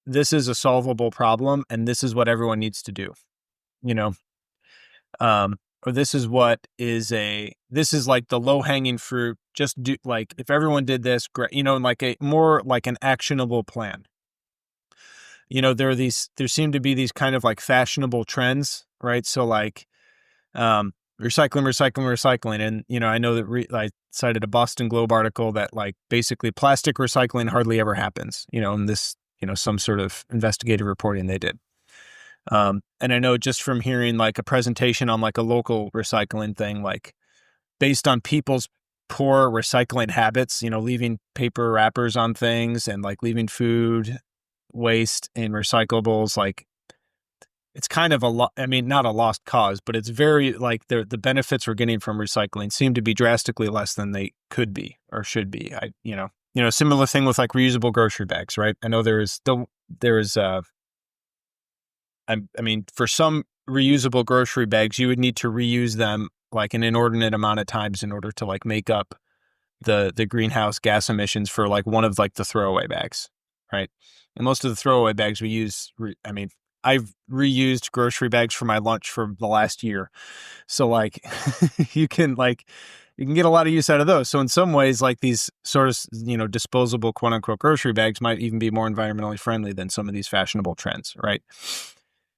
a solvable problem and this is what everyone needs to do, or this is like the low-hanging fruit. Just do, like, if everyone did this, great, like a more like an actionable plan. There seem to be these kind of like fashionable trends, right? So like, recycling. And, I know that I cited a Boston Globe article that like basically plastic recycling hardly ever happens, in this, some sort of investigative reporting they did. And I know just from hearing like a presentation on like a local recycling thing, like based on people's poor recycling habits, leaving paper wrappers on things and like leaving food waste in recyclables, like it's kind of not a lost cause, but it's very like the benefits we're getting from recycling seem to be drastically less than they could be or should be. Similar thing with like reusable grocery bags, right? I know for some reusable grocery bags, you would need to reuse them like an inordinate amount of times in order to like make up the greenhouse gas emissions for like one of like the throwaway bags, right? And most of the throwaway bags we use, I've reused grocery bags for my lunch for the last year. So like you can get a lot of use out of those. So in some ways, like these sort of, disposable quote unquote grocery bags might even be more environmentally friendly than some of these fashionable trends, right?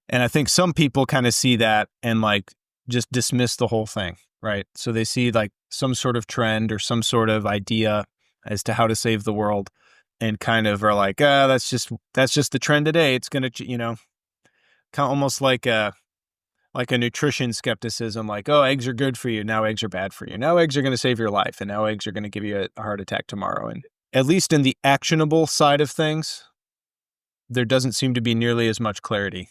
And I think some people kind of see that and like just dismiss the whole thing, right? So they see like some sort of trend or some sort of idea as to how to save the world and kind of are like, that's just the trend today. It's going to, kind of almost like a nutrition skepticism, like, oh, eggs are good for you. Now eggs are bad for you. Now eggs are going to save your life. And now eggs are going to give you a heart attack tomorrow. And at least in the actionable side of things, there doesn't seem to be nearly as much clarity.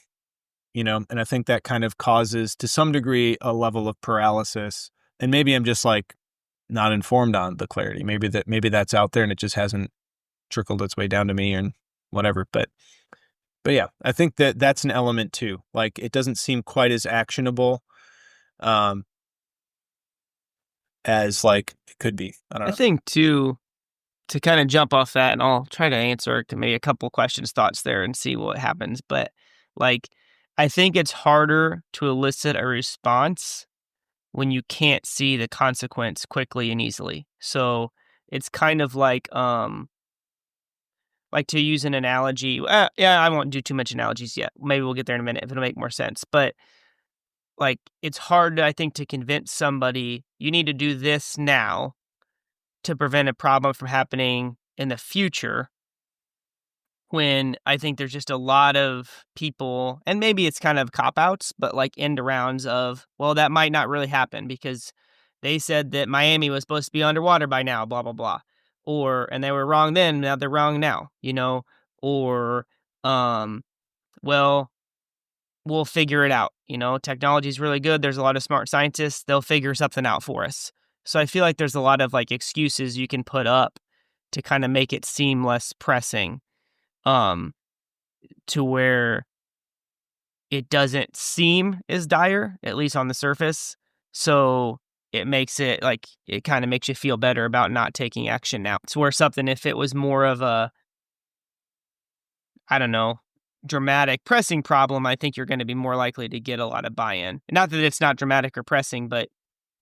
and I think that kind of causes to some degree a level of paralysis. And maybe I'm just like not informed on the clarity. Maybe that's out there and it just hasn't trickled its way down to me and whatever. But yeah, I think that's an element too. Like it doesn't seem quite as actionable as like it could be. I don't know. I think too, to kind of jump off that, and I'll try to answer maybe a couple questions, thoughts there, and see what happens. But like, I think it's harder to elicit a response when you can't see the consequence quickly and easily. So it's kind of like to use an analogy. Yeah, I won't do too much analogies yet. Maybe we'll get there in a minute if it'll make more sense. But like, it's hard, I think, to convince somebody you need to do this now to prevent a problem from happening in the future, when I think there's just a lot of people, and maybe it's kind of cop-outs, but like end arounds of, well, that might not really happen because they said that Miami was supposed to be underwater by now, blah, blah, blah. And they were wrong then, now they're wrong now, or, well, we'll figure it out. Technology is really good. There's a lot of smart scientists. They'll figure something out for us. So I feel like there's a lot of like excuses you can put up to kind of make it seem less pressing, to where it doesn't seem as dire, at least on the surface. So it makes it like, it kind of makes you feel better about not taking action now. It's where something, if it was more of a, I don't know, dramatic, pressing problem, I think you're going to be more likely to get a lot of buy-in. Not that it's not dramatic or pressing, but,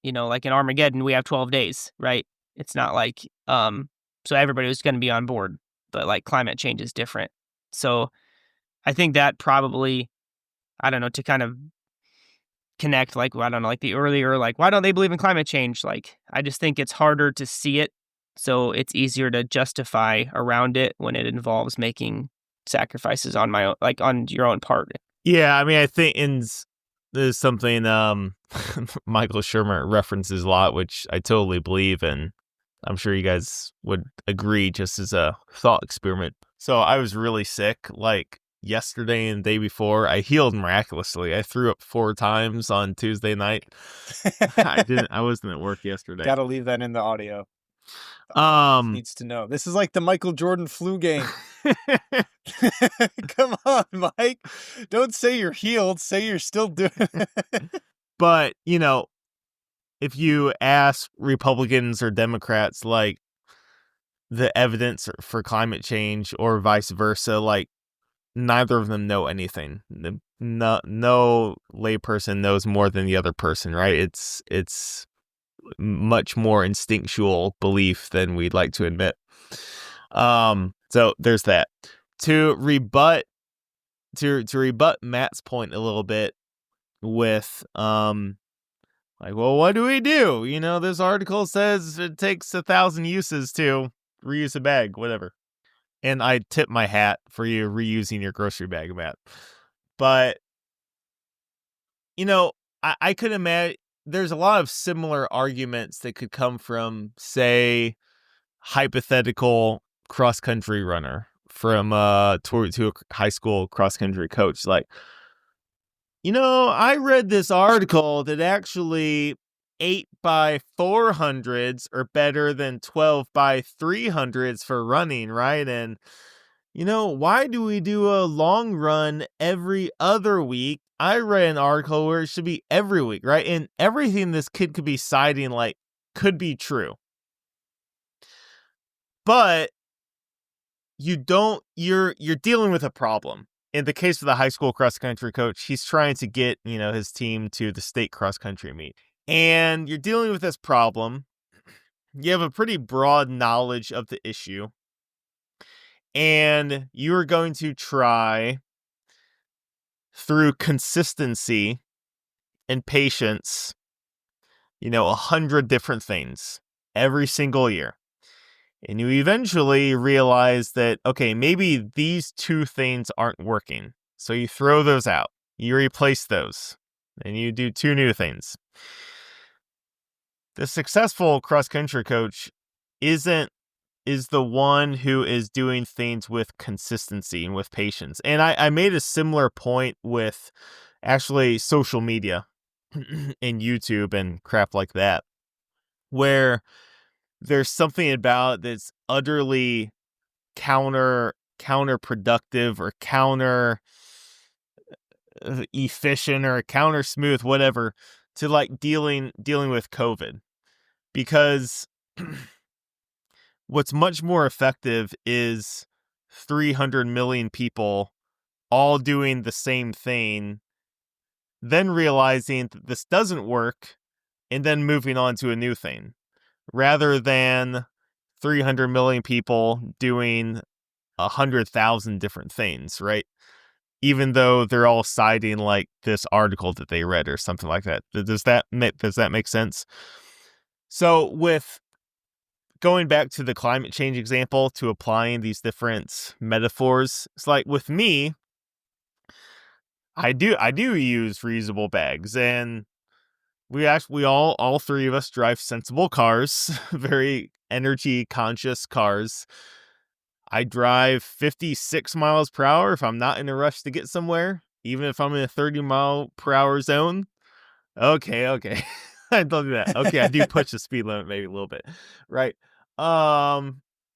like in Armageddon, we have 12 days, right? It's not like, so everybody was going to be on board, but like climate change is different. So I think that probably, I don't know, to kind of connect, like, I don't know, like the earlier, like, why don't they believe in climate change? Like, I just think it's harder to see it. So it's easier to justify around it when it involves making sacrifices on my own, like on your own part. Yeah, I mean, I think there's something Michael Shermer references a lot, which I totally believe in. I'm sure you guys would agree, just as a thought experiment. So I was really sick, like yesterday and the day before. I healed miraculously. I threw up 4 times on Tuesday night. I wasn't at work yesterday. Gotta leave that in the audio. Needs to know. This is like the Michael Jordan flu game. Come on, Mike. Don't say you're healed. Say you're still doing it. But, if you ask Republicans or Democrats, like, the evidence for climate change or vice versa, like, neither of them know anything. No layperson knows more than the other person, right? It's much more instinctual belief than we'd like to admit. So there's that. To rebut Matt's point a little bit with like, well, what do we do? This article says it takes 1,000 uses to reuse a bag, whatever. And I tip my hat for you reusing your grocery bag, Matt. But I could imagine there's a lot of similar arguments that could come from, say, hypothetical cross-country runner from to a high school cross-country coach. Like, I read this article that actually 8x400s are better than 12x300s for running, right? And, why do we do a long run every other week? I read an article where it should be every week, right? And everything this kid could be citing, like, could be true. But you're dealing with a problem. In the case of the high school cross-country coach, he's trying to get, his team to the state cross-country meet. And you're dealing with this problem. You have a pretty broad knowledge of the issue. And you are going to try, through consistency and patience, 100 different things every single year. And you eventually realize that, okay, maybe these 2 things aren't working. So you throw those out. You replace those. And you do 2 new things. The successful cross-country coach is the one who is doing things with consistency and with patience. And I made a similar point with actually social media and YouTube and crap like that, where there's something about it that's utterly counterproductive or counter efficient or counter smooth, whatever, to like dealing with COVID. Because what's much more effective is 300 million people all doing the same thing, then realizing that this doesn't work, and then moving on to a new thing, rather than 300 million people doing 100,000 different things, right? Even though they're all citing like this article that they read or something like that. Does that make sense? So with going back to the climate change example, to applying these different metaphors, it's like with me, I do use reusable bags, and we all three of us drive sensible cars, very energy conscious cars. I drive 56 miles per hour if I'm not in a rush to get somewhere, even if I'm in a 30-mile-per-hour zone. Okay. I don't do that. Okay, I do push the speed limit maybe a little bit, right?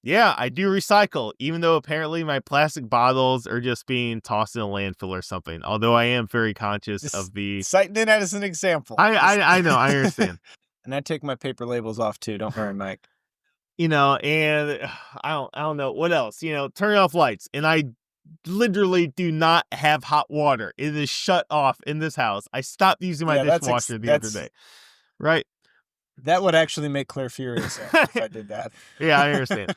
Yeah, I do recycle, even though apparently my plastic bottles are just being tossed in a landfill or something. Although I am very conscious Just of the citing it as an example. I know, I understand. And I take my paper labels off too. Don't worry, Mike. And I don't know what else. Turn off lights, and I literally do not have hot water. It is shut off in this house. I stopped using my dishwasher the other day. Right? That would actually make Claire furious if I did that. Yeah, I understand.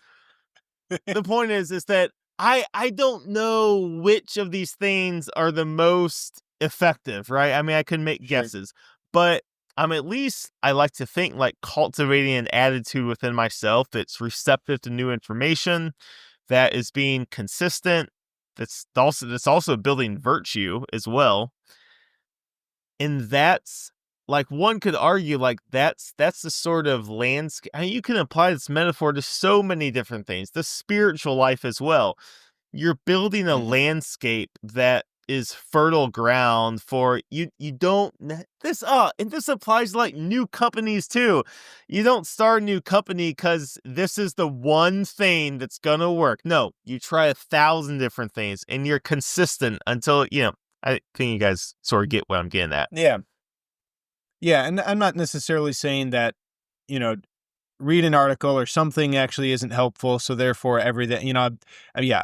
The point is that I don't know which of these things are the most effective, right? I mean, I can make guesses, but at least I like to think like cultivating an attitude within myself that's receptive to new information, that is being consistent, that's also building virtue as well. And that's like, one could argue like that's the sort of landscape. I mean, you can apply this metaphor to so many different things, the spiritual life as well. You're building a landscape that is fertile ground for you. You don't and this applies to like new companies too. You don't start a new company because this is the one thing that's gonna work. No, you try 1,000 different things and you're consistent until I think you guys sort of get what I'm getting at. Yeah, and I'm not necessarily saying that, read an article or something actually isn't helpful, so therefore everything, I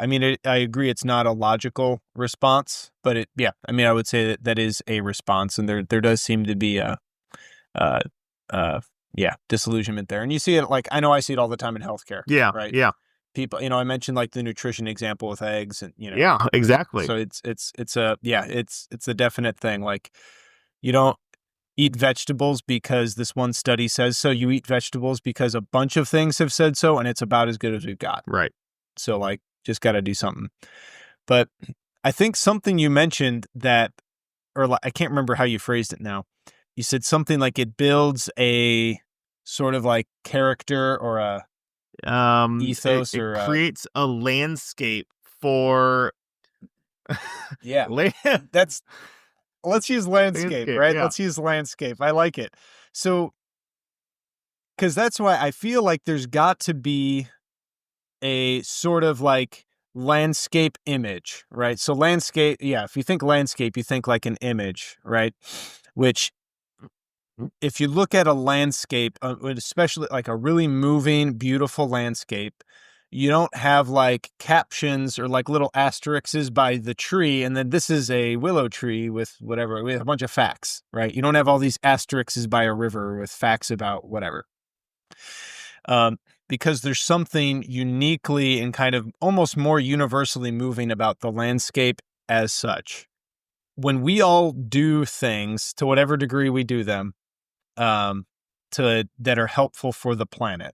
mean, I agree it's not a logical response, but I would say that is a response, and there does seem to be a disillusionment there. And you see it, like, I know I see it all the time in healthcare. Yeah. Right. Yeah. People, I mentioned like the nutrition example with eggs and, Yeah, exactly. So it's a definite thing. Like, you don't eat vegetables because this one study says so. You eat vegetables because a bunch of things have said so, and it's about as good as we've got. Right. So like, just got to do something. But I think something you mentioned that, or I can't remember how you phrased it now. You said something like it builds a sort of like character or a ethos, it creates a landscape for that's let's use landscape, right? Yeah. Let's use landscape. I like it. So, because that's why I feel like there's got to be a sort of like landscape image, right? So landscape, if you think landscape, you think like an image, right? Which, if you look at a landscape, especially like a really moving, beautiful landscape, you don't have like captions or like little asterisks by the tree, and then this is a willow tree with whatever, with a bunch of facts, right? You don't have all these asterisks by a river with facts about whatever. Because there's something uniquely and kind of almost more universally moving about the landscape as such. When we all do things, to whatever degree we do them, that are helpful for the planet,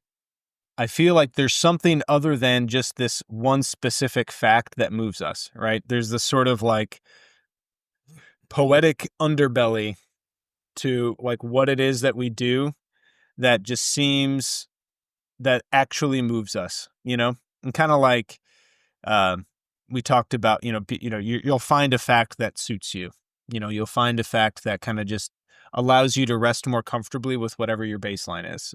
I feel like there's something other than just this one specific fact that moves us, right? There's this sort of like poetic underbelly to like what it is that we do that just seems that actually moves us, and kind of like we talked about, you'll find a fact that suits you, you'll find a fact that kind of just allows you to rest more comfortably with whatever your baseline is.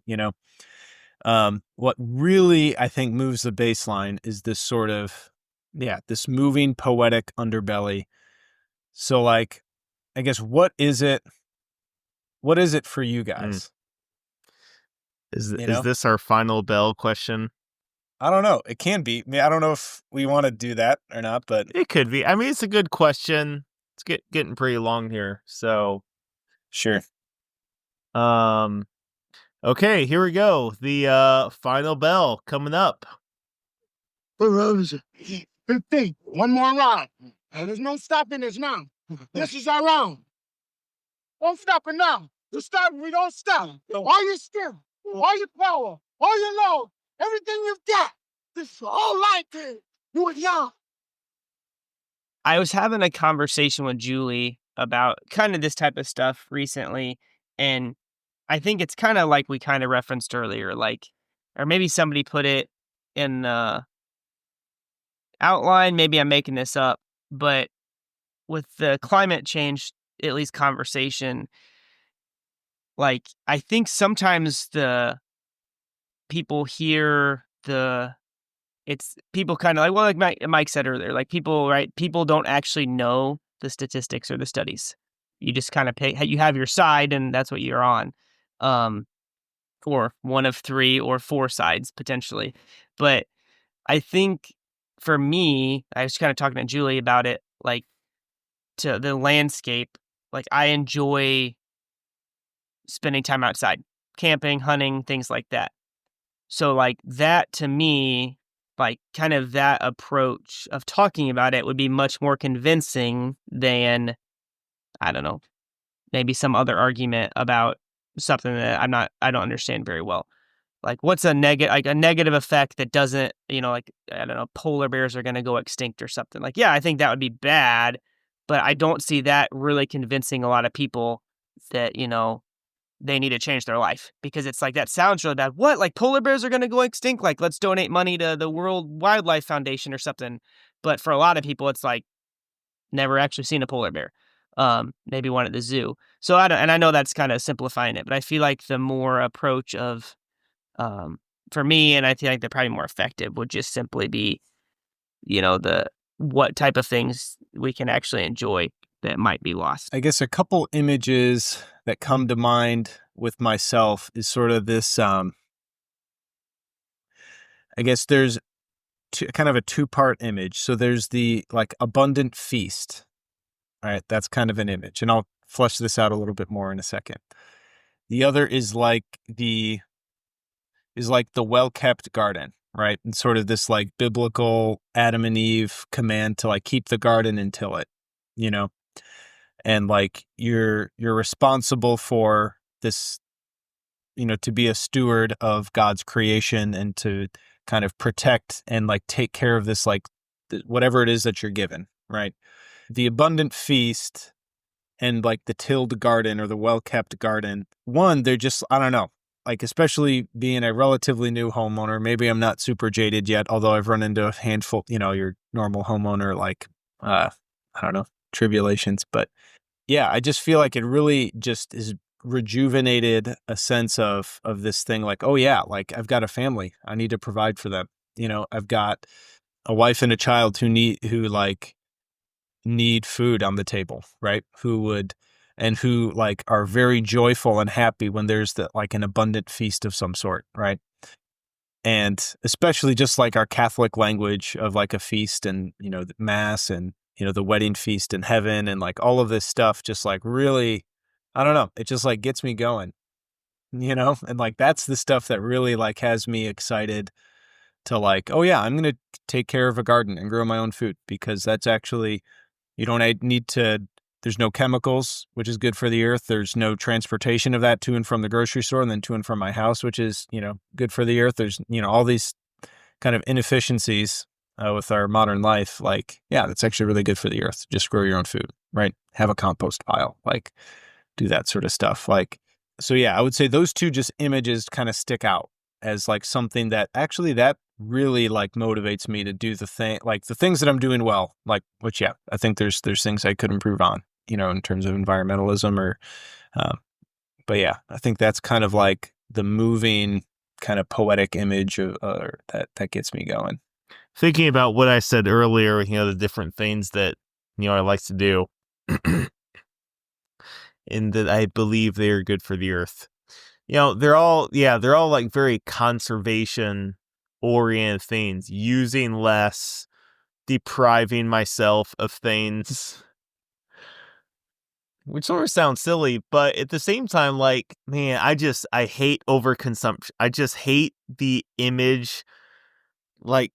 What really, I think, moves the baseline is this sort of, this moving poetic underbelly. So like, I guess, what is it for you guys? Is this our final bell question? I don't know. It can be. I mean, I don't know if we want to do that or not, but it could be. I mean, it's a good question. It's getting pretty long here, so sure. Okay, here we go. The final bell coming up. 15. One more round. There's no stopping this now. This is our round. Don't stop it now. You stop, we don't stop. All your skill, all your power, all your love, everything you've got. This is all life. You and y'all. I was having a conversation with Julie about kind of this type of stuff recently, and I think it's kind of like we kind of referenced earlier, like, or maybe somebody put it in the outline, maybe I'm making this up, but with the climate change, at least conversation, like, I think sometimes the people hear people kind of like, well, like Mike said earlier, like people don't actually know the statistics or the studies. You just kind of you have your side and that's what you're on. Or one of 3 or 4 sides potentially. But I think for me, I was kind of talking to Julie about it, like, to the landscape, like, I enjoy spending time outside, camping, hunting, things like that. So like that to me, like kind of that approach of talking about it would be much more convincing than, I don't know, maybe some other argument about something that I don't understand very well. Like, what's a negative effect that doesn't, like, I don't know, polar bears are going to go extinct or something. Like, yeah, I think that would be bad, but I don't see that really convincing a lot of people that, they need to change their life, because it's like, that sounds really bad. What? Like, polar bears are going to go extinct? Like, let's donate money to the World Wildlife Foundation or something. But for a lot of people, it's like, never actually seen a polar bear. Maybe one at the zoo. So I know that's kind of simplifying it, but I feel like the more approach of, for me, and I feel like they're probably more effective, would just simply be, what type of things we can actually enjoy that might be lost. I guess a couple images that come to mind with myself is sort of this, I guess there's kind of a 2-part image. So there's the like abundant feast. All right, that's kind of an image, and I'll flesh this out a little bit more in a second. The other is like the well-kept garden, right? And sort of this like biblical Adam and Eve command to like keep the garden and till it, and like you're responsible for this, to be a steward of God's creation and to kind of protect and like take care of this, like whatever it is that you're given, right? The abundant feast and like the tilled garden or the well-kept garden, one, they're just, I don't know, like, especially being a relatively new homeowner, maybe I'm not super jaded yet, although I've run into a handful, your normal homeowner, like, I don't know, tribulations. But yeah, I just feel like it really just is rejuvenated a sense of this thing, like, oh yeah, like I've got a family, I need to provide for them. I've got a wife and a child who need food on the table, right? Who like are very joyful and happy when there's like an abundant feast of some sort, right? And especially just like our Catholic language of like a feast and, the mass and, the wedding feast in heaven and like all of this stuff, just like really, I don't know, it just like gets me going, and like that's the stuff that really like has me excited to like, oh yeah, I'm going to take care of a garden and grow my own food, because that's actually, you don't need to, there's no chemicals, which is good for the earth. There's no transportation of that to and from the grocery store and then to and from my house, which is, good for the earth. There's, all these kind of inefficiencies with our modern life. Like, yeah, that's actually really good for the earth. Just grow your own food, right? Have a compost pile, like do that sort of stuff. Like, so yeah, I would say those two just images kind of stick out as like something that actually that really like motivates me to do the things that I'm doing well, like, which, yeah, I think there's things I could improve on, in terms of environmentalism or, but yeah, I think that's kind of like the moving kind of poetic image of that gets me going. Thinking about what I said earlier, the different things that, I like to do and that I believe they are good for the earth. They're all like very conservation oriented things, using less, depriving myself of things, which sort of sounds silly, but at the same time, like, man, I hate overconsumption. I just hate the image, like,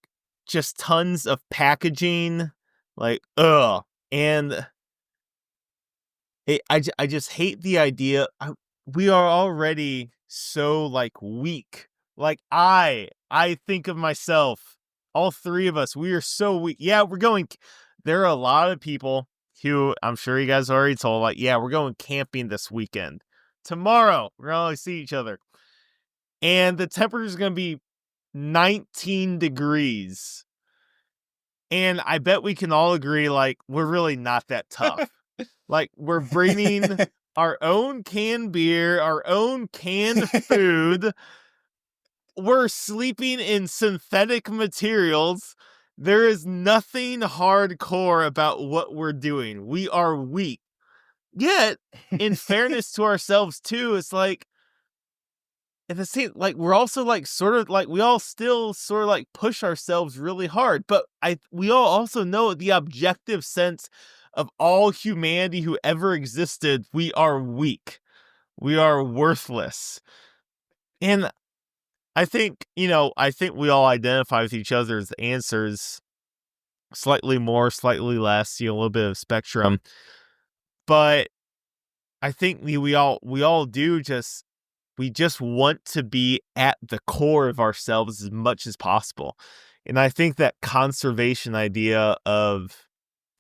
just tons of packaging, like, ugh. And I just hate the idea. We are already so, like, weak. Like, I think of myself, all three of us, we are so weak. Yeah, there are a lot of people who I'm sure you guys already told, like, yeah, we're going camping this weekend. Tomorrow, we're going to see each other. And the temperature is going to be 19 degrees. And I bet we can all agree, like, we're really not that tough. Like, we're bringing our own canned beer, our own canned food. We're sleeping in synthetic materials. There is nothing hardcore about what we're doing. We are weak. Yet, in fairness to ourselves, too, it's like, at the same, like, we're also like sort of like, we all still sort of like push ourselves really hard, but we all also know the objective sense of all humanity who ever existed, we are weak, we are worthless. And I think we all identify with each other's answers, slightly more, slightly less, a little bit of spectrum, but I think we all do just. We just want to be at the core of ourselves as much as possible. And I think that conservation idea of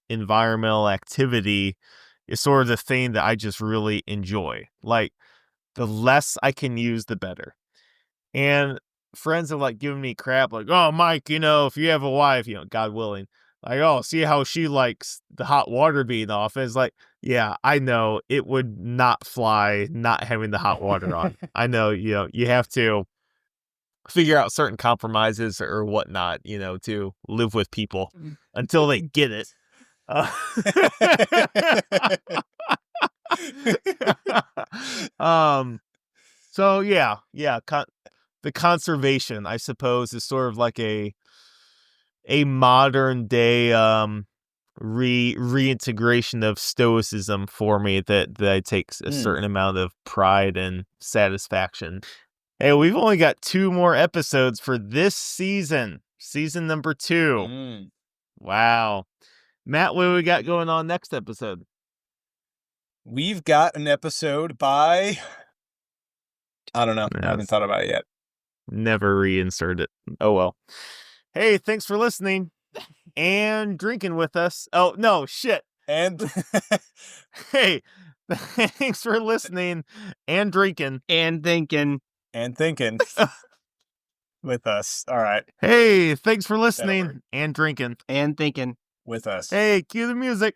environmental activity is sort of the thing that I just really enjoy. Like, the less I can use, the better. And friends have like given me crap, like, oh, Mike, if you have a wife, God willing, like, oh, see how she likes the hot water being off. And it's like, yeah, I know it would not fly not having the hot water on. I know, you have to figure out certain compromises or whatnot, to live with people until they get it. So yeah. The conservation, I suppose, is sort of like a modern day reintegration of stoicism for me that takes a certain amount of pride and satisfaction. Hey, we've only got 2 more episodes for this season number 2. Wow. Matt, what do we got going on next episode? We've got an episode by, I don't know. I haven't thought about it yet. Never reinsert it. Oh well. Hey, thanks for listening and drinking with us. Oh, no, shit. And hey, thanks for listening and drinking and thinking with us. All right. Hey, thanks for listening and drinking and thinking with us. Hey, cue the music.